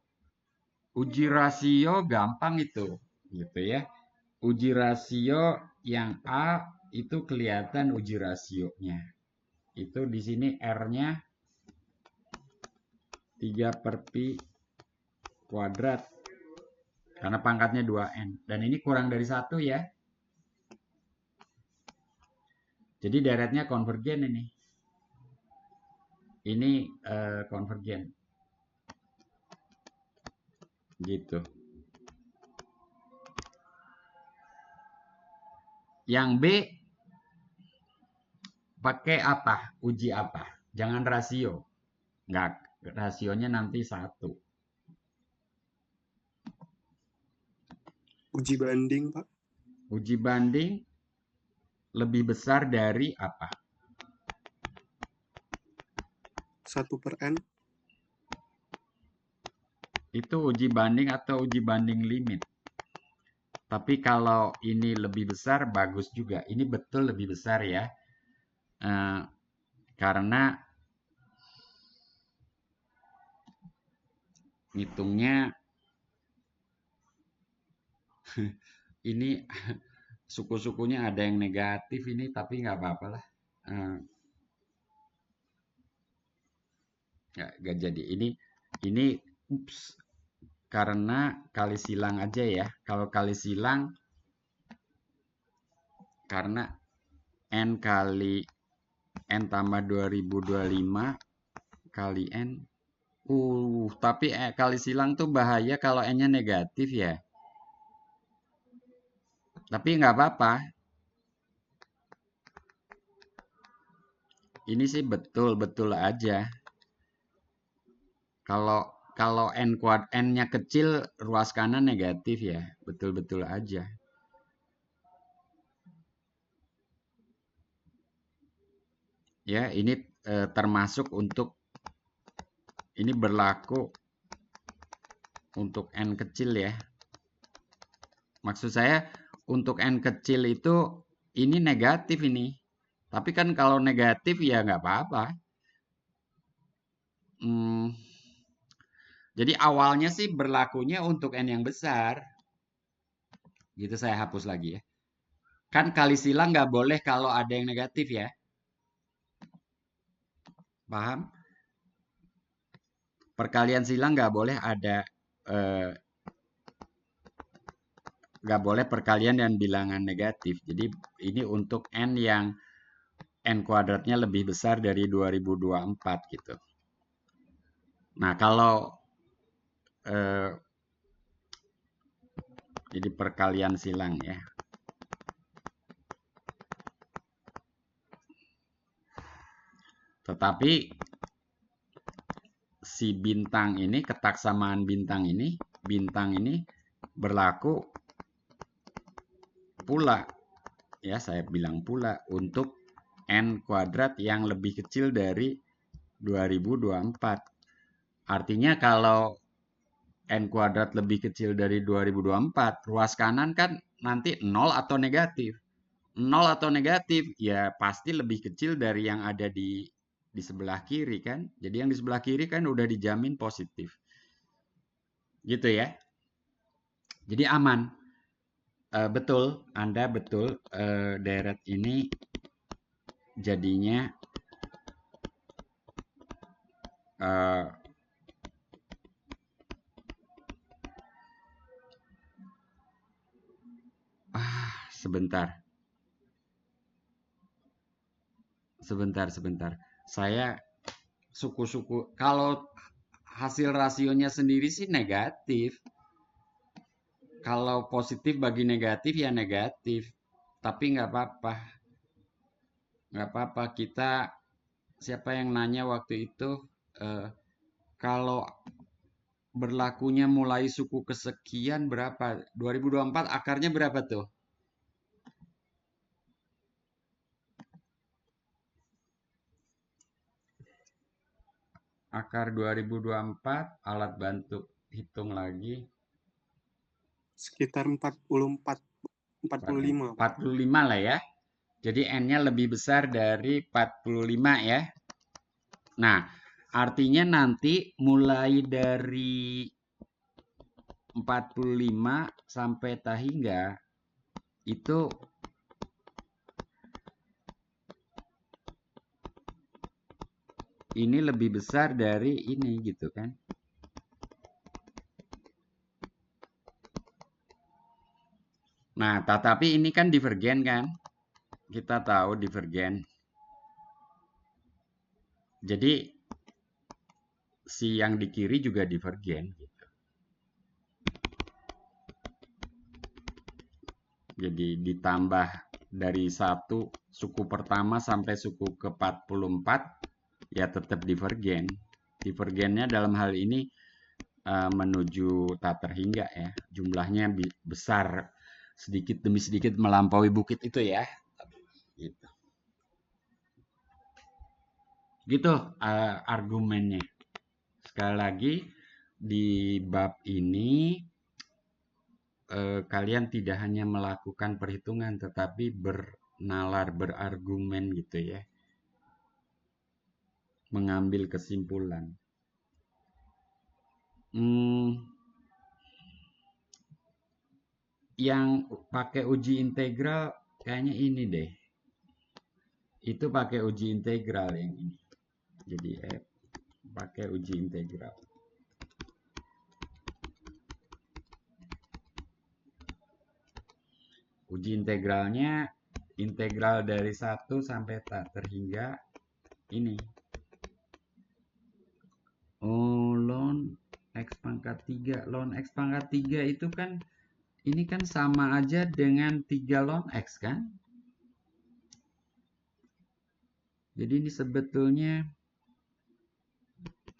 Uji rasio gampang itu, gitu ya. Uji rasio yang A itu kelihatan uji rasionya. Itu di sini R-nya 3 per Pi kuadrat. Karena pangkatnya 2N. Dan ini kurang dari 1 ya. Jadi deretnya konvergen ini. Ini konvergen. Gitu. Yang B pakai apa? Uji apa? Jangan rasio. Enggak, rasionya nanti 1. Uji banding, Pak. Uji banding lebih besar dari apa? 1 per N. Itu uji banding atau uji banding limit. Tapi kalau ini lebih besar, bagus juga. Ini betul lebih besar ya. Karena ngitungnya ini suku-sukunya ada yang negatif ini, tapi nggak apa-apa lah. Nggak jadi. Ini ups, karena kali silang aja ya. Kalau kali silang, karena N kali N tambah 2025 kali N. Tapi kali silang tuh bahaya kalau N-nya negatif ya. Tapi nggak apa-apa. Ini sih betul-betul aja. Kalau N-nya kecil, ruas kanan negatif ya. Betul-betul aja. Ya, ini termasuk untuk, ini berlaku untuk N kecil ya. Maksud saya, untuk N kecil itu, ini negatif ini. Tapi kan kalau negatif ya nggak apa-apa. Jadi awalnya sih berlakunya untuk N yang besar. Gitu saya hapus lagi ya. Kan kali silang nggak boleh kalau ada yang negatif ya. Paham? Perkalian silang nggak boleh ada, nggak boleh perkalian dan bilangan negatif. Jadi ini untuk N yang N kuadratnya lebih besar dari 2024 gitu. Nah kalau jadi perkalian silang ya. Tetapi si bintang ini, ketaksamaan bintang ini berlaku pula, ya saya bilang pula, untuk N kuadrat yang lebih kecil dari 2024. Artinya kalau N kuadrat lebih kecil dari 2024, ruas kanan kan nanti 0 atau negatif. 0 atau negatif, ya pasti lebih kecil dari yang ada di sebelah kiri kan. Jadi yang di sebelah kiri kan udah dijamin positif. Gitu ya. Jadi aman. Betul, Anda betul, deret ini jadinya sebentar. Saya suku-suku, kalau hasil rasionya sendiri sih negatif. Kalau positif bagi negatif ya negatif. Tapi nggak apa-apa. Nggak apa-apa. Kita, siapa yang nanya waktu itu, kalau berlakunya mulai suku kesekian berapa? 2024 akarnya berapa tuh? akar 2024, alat bantu hitung lagi. Sekitar 45, Pak. 45 lah ya. Jadi N-nya lebih besar dari 45 ya. Nah, artinya nanti mulai dari 45 sampai tahingga itu ini lebih besar dari ini gitu kan. Nah, tetapi ini kan divergen kan? Kita tahu divergen. Jadi si yang di kiri juga divergen gitu. Jadi ditambah dari satu suku pertama sampai suku ke-44 ya tetap divergen. Divergennya dalam hal ini menuju tak terhingga ya. Jumlahnya besar sedikit demi sedikit melampaui bukit itu ya. Gitu. Gitu argumennya. Sekali lagi di bab ini kalian tidak hanya melakukan perhitungan tetapi bernalar, berargumen gitu ya. Mengambil kesimpulan. Yang pakai uji integral kayaknya ini deh. Itu pakai uji integral yang ini. Jadi pakai uji integral. Uji integralnya integral dari 1 sampai tak terhingga ini. Oh, ln X pangkat 3. Ln X pangkat 3 itu kan ini kan sama aja dengan 3 ln X kan? Jadi ini sebetulnya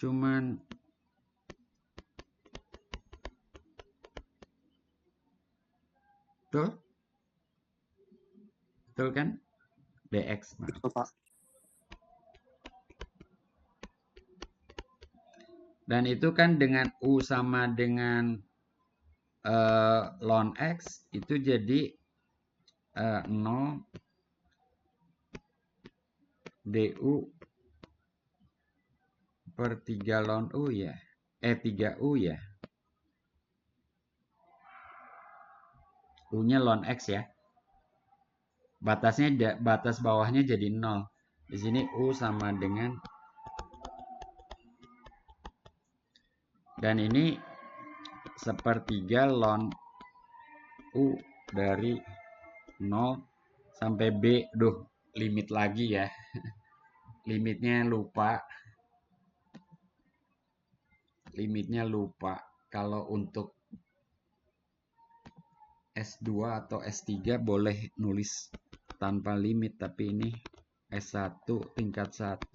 cuman betul? Betul kan? dx. Betul, Pak. Dan itu kan dengan U sama dengan ln X itu jadi 0 du per 3 ln U ya. 3U ya. U-nya ln X ya. Batasnya batas bawahnya jadi 0. Di sini U sama dengan dan ini sepertiga ln U dari 0 sampai B. Duh, limit lagi ya. Limitnya lupa. Limitnya lupa. Kalau untuk S2 atau S3 boleh nulis tanpa limit, tapi ini S1 tingkat 1.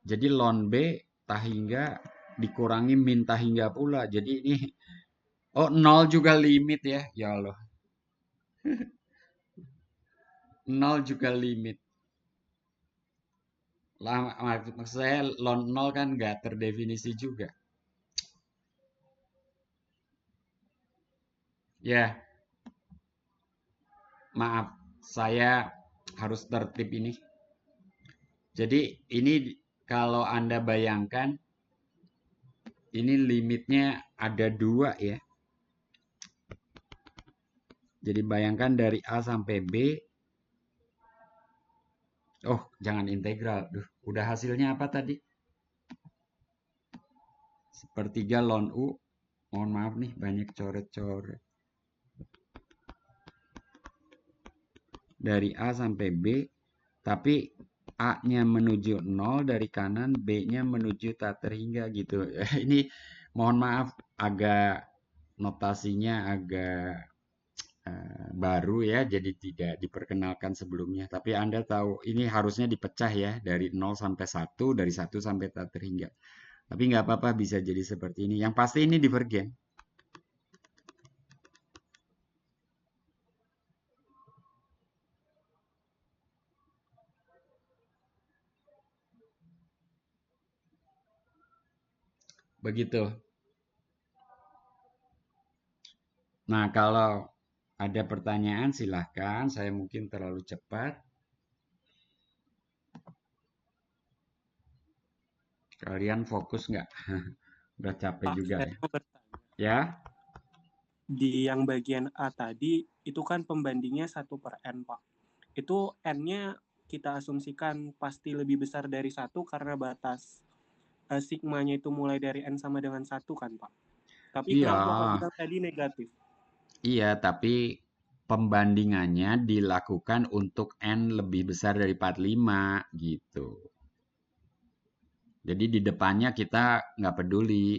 Jadi ln B tahingga dikurangi min tahingga pula. Jadi ini 0 juga limit ya. Ya Allah. 0 juga limit. Lah, maksud saya ln 0 kan nggak terdefinisi juga. Ya. Maaf, saya harus tertib ini. Jadi ini kalau Anda bayangkan ini limitnya ada 2 ya. Jadi bayangkan dari A sampai B. Oh, jangan integral. Duh, udah hasilnya apa tadi? Sepertiga ln U. Mohon maaf nih, banyak coret-coret. Dari A sampai B. Tapi A-nya menuju 0 dari kanan, B-nya menuju tak terhingga gitu. Ini mohon maaf agak notasinya agak baru ya, jadi tidak diperkenalkan sebelumnya. Tapi Anda tahu ini harusnya dipecah ya dari 0 sampai 1, dari 1 sampai tak terhingga. Tapi nggak apa-apa bisa jadi seperti ini. Yang pasti ini divergen. Begitu. Nah, kalau ada pertanyaan silahkan. Saya mungkin terlalu cepat. Kalian fokus nggak? Udah capek Pak, juga saya ya. mau bertanya. Ya, Di yang bagian A tadi, itu kan pembandingnya 1/n, Pak. Itu N-nya kita asumsikan pasti lebih besar dari 1 karena batas sigmanya itu mulai dari N sama dengan 1 kan, Pak? Tapi iya, kenapa Bapak bilang tadi negatif? iya. Tapi pembandingannya dilakukan untuk N lebih besar dari 45 gitu. Jadi di depannya kita nggak peduli.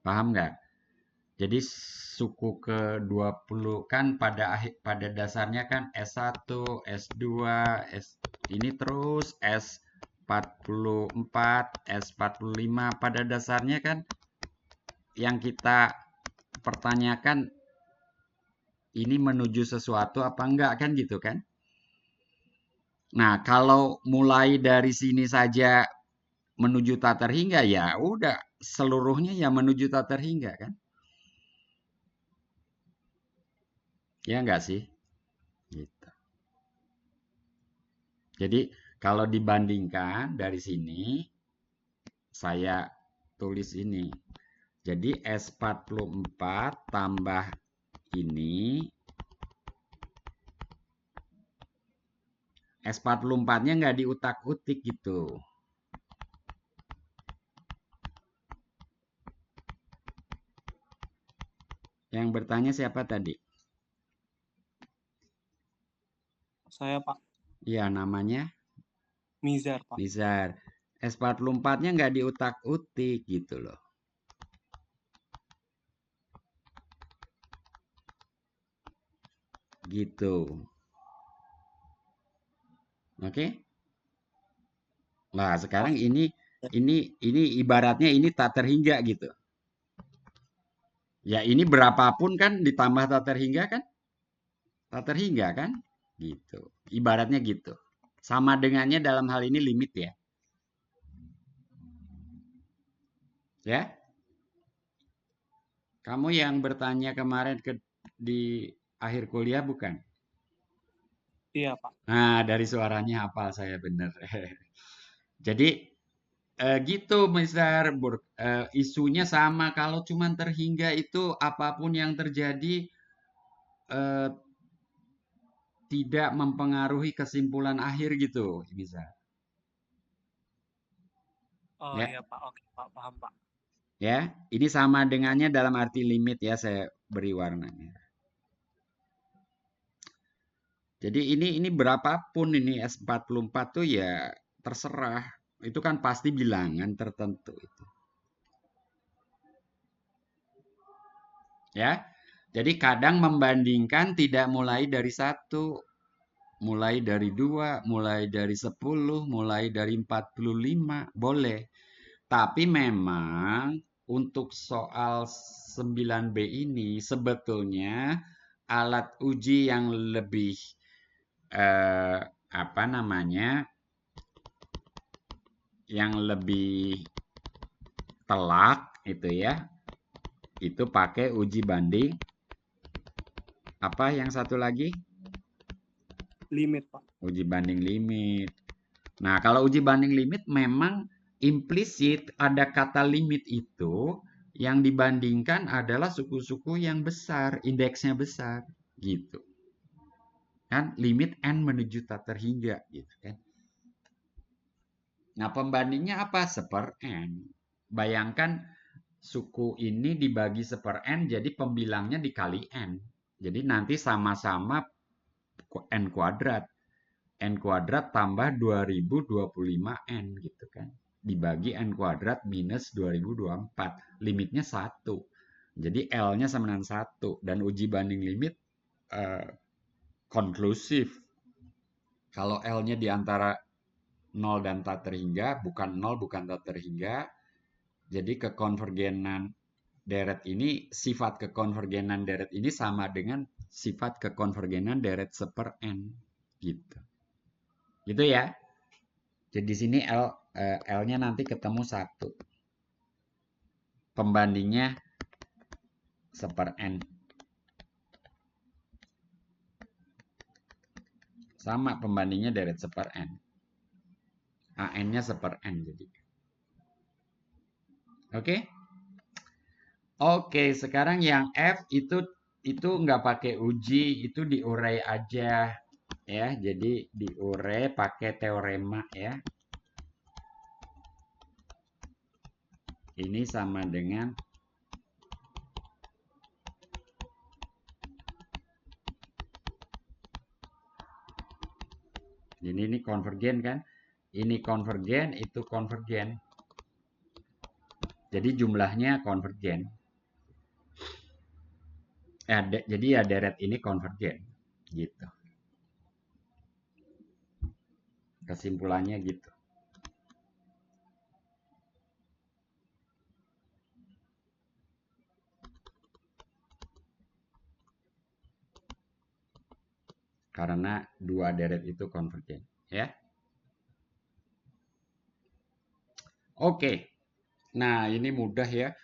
Paham nggak? Jadi suku ke-20 kan pada dasarnya kan S1, S2, ini terus S44, S45. Pada dasarnya kan yang kita pertanyakan ini menuju sesuatu apa enggak kan gitu kan? Nah, kalau mulai dari sini saja menuju tak terhingga ya udah seluruhnya ya menuju tak terhingga kan? Ya enggak sih? Gitu. Jadi kalau dibandingkan dari sini saya tulis ini. Jadi S44 tambah ini S44-nya nggak diutak-utik gitu. Yang bertanya siapa tadi? Saya, Pak. Ya, namanya Mizar, Pak. Nizar. S44-nya nggak diutak-utik gitu loh. Gitu. Oke? Nah, sekarang ini ibaratnya ini tak terhingga gitu. Ya, ini berapapun kan ditambah tak terhingga kan? Tak terhingga kan? Gitu. Ibaratnya gitu. Sama dengannya dalam hal ini limit ya. Ya? Kamu yang bertanya kemarin di akhir kuliah bukan? Iya, Pak. Nah, dari suaranya hafal saya benar. Jadi gitu, Mister. Isunya sama. Kalau cuman terhingga itu apapun yang terjadi eh, tidak mempengaruhi kesimpulan akhir gitu, Mister. Oh Ya, iya, Pak. Oke, Pak. Paham, Pak. ya. Ini sama dengannya dalam arti limit ya. Saya beri warnanya. Jadi ini berapapun ini S44 tuh ya terserah. Itu kan pasti bilangan tertentu itu. Ya. Jadi kadang membandingkan tidak mulai dari 1, mulai dari 2, mulai dari 10, mulai dari 45, boleh. Tapi memang untuk soal 9B ini sebetulnya alat uji yang lebih apa namanya? Yang lebih telak itu ya. Itu pakai uji banding. Apa yang satu lagi? Limit, Pak. Uji banding limit. Nah, kalau uji banding limit memang implisit ada kata limit itu yang dibandingkan adalah suku-suku yang besar, indeksnya besar, gitu. Kan limit n menuju tak terhingga, gitu kan. Nah, pembandingnya apa? Seper n. Bayangkan suku ini dibagi seper n, jadi pembilangnya dikali n. Jadi nanti sama-sama n kuadrat. N kuadrat tambah 2025N gitu kan. Dibagi N kuadrat minus 2024. Limitnya 1. Jadi L-nya sama dengan 1. Dan uji banding limit konklusif. Kalau L-nya di antara 0 dan tak terhingga, bukan 0, bukan tak terhingga. Jadi kekonvergenan deret ini, sifat kekonvergenan deret ini sama dengan sifat kekonvergenan deret seper N. Gitu. Gitu ya. Jadi di sini L-nya nanti ketemu 1. Pembandingnya 1/n. Sama pembandingnya deret 1/n. AN-nya 1/n jadi. Oke? Oke, sekarang yang F itu nggak pakai uji, itu diurai aja ya. Jadi diurai pakai teorema ya. Ini sama dengan ini konvergen kan? Ini konvergen, itu konvergen. Jadi jumlahnya konvergen. Jadi ya deret ini konvergen gitu. Kesimpulannya gitu. Karena dua deret itu konvergen ya. Oke. Nah, ini mudah ya.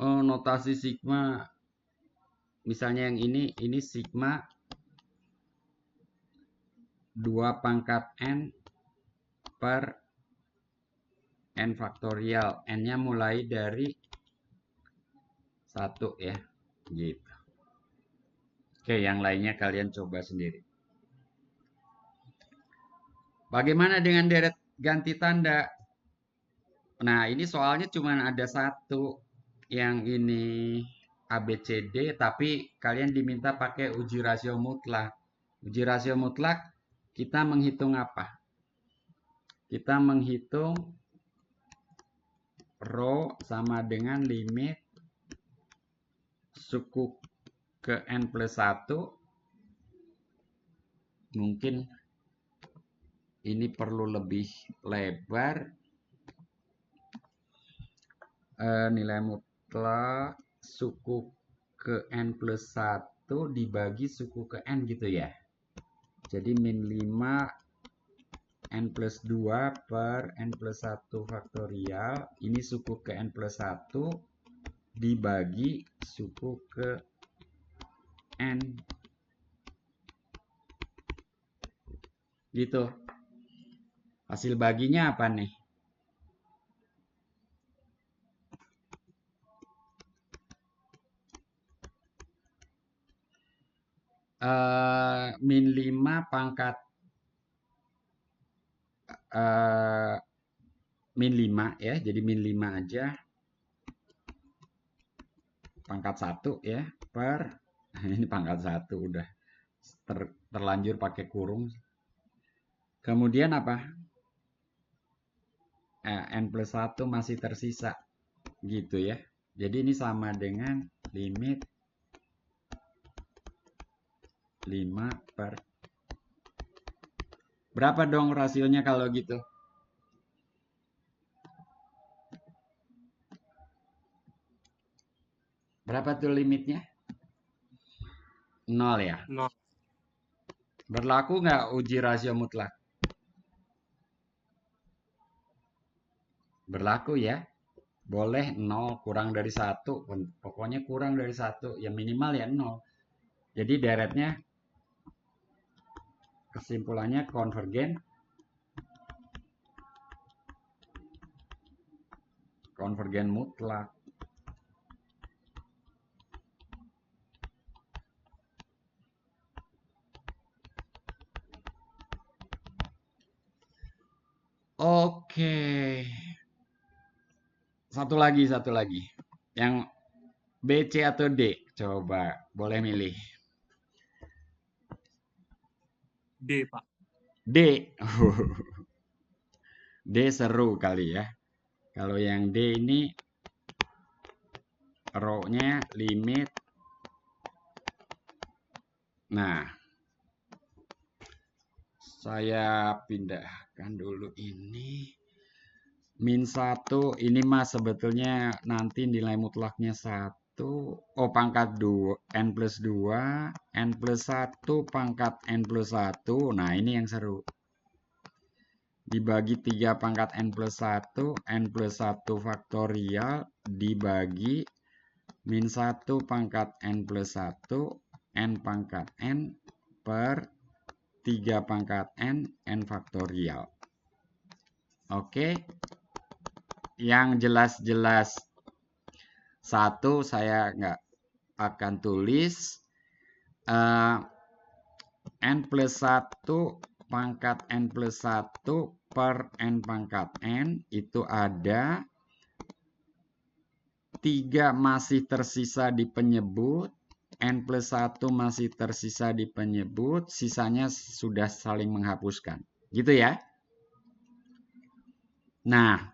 Notasi sigma misalnya yang ini sigma 2 pangkat n per n faktorial. N-nya mulai dari 1 ya. Gitu. Oke, yang lainnya kalian coba sendiri. Bagaimana dengan deret ganti tanda? Nah, ini soalnya cuma ada 1. Yang ini ABCD, tapi kalian diminta pakai uji rasio mutlak. Uji rasio mutlak, kita menghitung apa? Kita menghitung rho sama dengan limit suku ke n plus 1. Mungkin ini perlu lebih lebar. Nilai mutlak suku ke n plus 1 dibagi suku ke n gitu ya. Jadi min 5 n plus 2 per n plus 1 faktorial. Ini suku ke n plus 1 dibagi suku ke n. Gitu. Hasil baginya apa nih? Min 5 pangkat min 5 ya. Jadi min 5 aja. Pangkat 1 ya. Per ini pangkat 1 udah terlanjur pakai kurung. Kemudian apa? N plus 1 masih tersisa. Gitu ya. Jadi ini sama dengan limit 5 per. Berapa dong rasionya kalau gitu? Berapa tuh limitnya? 0 ya? 0. Berlaku nggak uji rasio mutlak? Berlaku ya. Boleh 0 kurang dari 1. Pokoknya kurang dari 1. Ya minimal ya 0. Jadi deretnya kesimpulannya konvergen. Konvergen mutlak. Oke. Satu lagi. Yang B, C atau D? Coba, boleh milih. D, Pak. D. D seru kali ya. Kalau yang D ini rho-nya limit. Nah, saya pindahkan dulu ini. Min 1, ini mah sebetulnya nanti nilai mutlaknya 1. Oh, pangkat 2, n plus 2, n plus 1 pangkat n plus 1. Nah, ini yang seru. dibagi 3 pangkat N plus 1, N plus 1 faktorial dibagi min 1 pangkat N plus 1, N pangkat N per 3 pangkat N, N faktorial. Oke, yang jelas-jelas 1 saya nggak akan tulis. N plus 1 pangkat N plus 1 per N pangkat N itu ada 3 masih tersisa di penyebut, N plus 1 masih tersisa di penyebut, sisanya sudah saling menghapuskan. Gitu ya. Nah,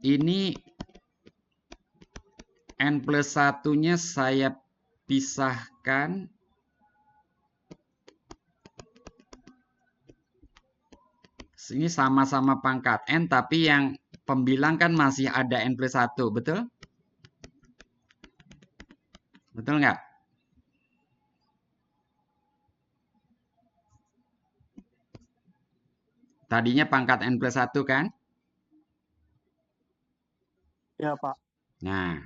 ini N plus 1-nya saya pisahkan. Ini sama-sama pangkat N, tapi yang pembilang kan masih ada N plus 1, betul? Betul nggak? Tadinya pangkat N plus 1 kan? Ya, Pak. Nah,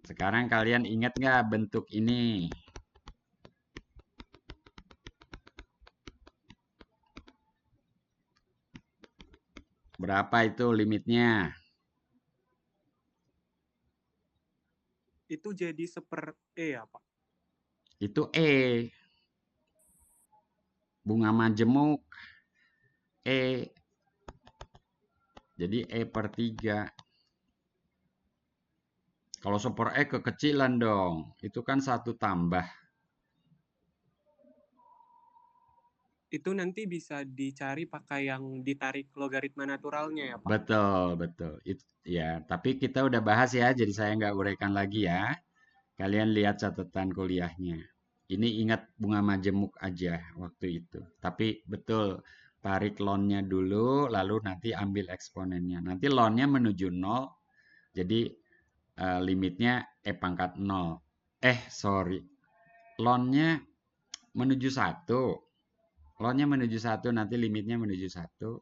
sekarang kalian ingat nggak bentuk ini? Berapa itu limitnya? Itu jadi seper E ya, Pak? Itu E. Bunga majemuk E. Jadi E per 3. Kalau seper E kekecilan dong. Itu kan 1 tambah. Itu nanti bisa dicari pakai yang ditarik logaritma naturalnya ya, Pak? Betul, betul. Ya, tapi kita udah bahas ya, jadi saya nggak uraikan lagi ya. Kalian lihat catatan kuliahnya. Ini ingat bunga majemuk aja waktu itu. Tapi betul, tarik ln-nya dulu, lalu nanti ambil eksponennya. Nanti ln-nya menuju 0, jadi limitnya E pangkat 0. Sorry. Ln-nya menuju 1. Ln-nya menuju 1, nanti limitnya menuju 1.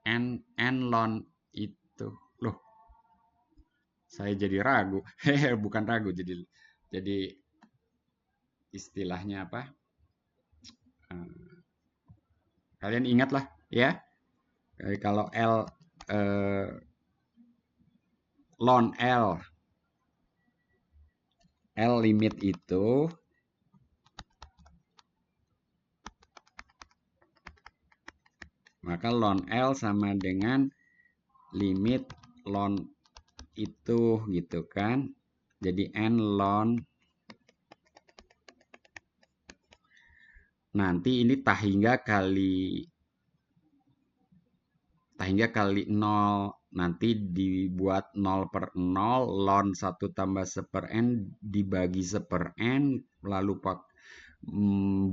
N ln itu. Loh, saya jadi ragu. Bukan ragu, jadi istilahnya apa? Kalian ingatlah ya. Kalau ln L limit itu maka ln L sama dengan limit ln itu gitu kan. Jadi N ln nanti ini tahingga kali 0, nanti dibuat 0 per 0, ln 1 tambah 1 per N dibagi 1 per N, lalu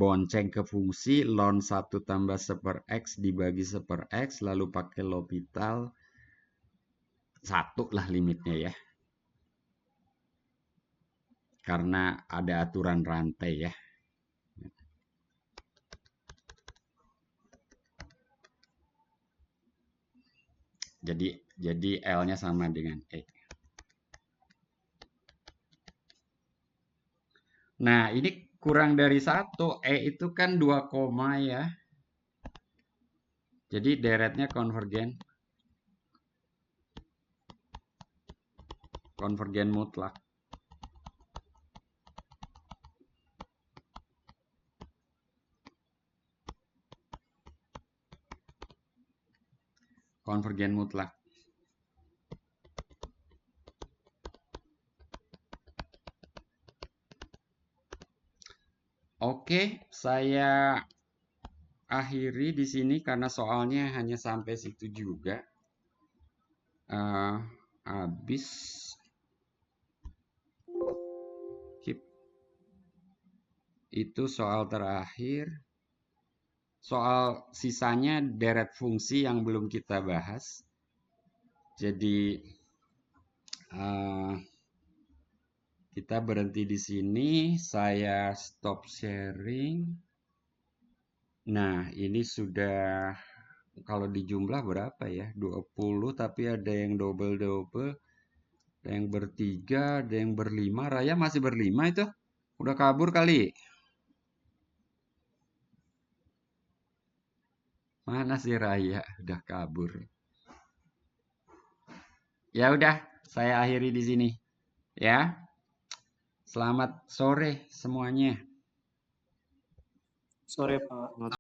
bonceng ke fungsi, ln 1 tambah 1 per X dibagi 1 per X, lalu pakai L'Hopital 1 lah limitnya ya. Karena ada aturan rantai ya. Jadi L-nya sama dengan E. Nah, ini kurang dari 1. E itu kan 2 koma ya. Jadi deretnya konvergen. Konvergen mutlak. Konvergen mutlak. Oke, saya akhiri di sini karena soalnya hanya sampai situ juga. Habis. Itu soal terakhir. Soal sisanya deret fungsi yang belum kita bahas. Jadi kita berhenti di sini. Saya stop sharing. Nah, ini sudah kalau dijumlah berapa ya? 20, tapi ada yang double-double, ada yang bertiga, ada yang berlima. Raya masih berlima itu? Udah kabur kali. Mana sih Raya? Udah kabur. Ya udah, saya akhiri di sini. Ya. Selamat sore semuanya. Sore Pak.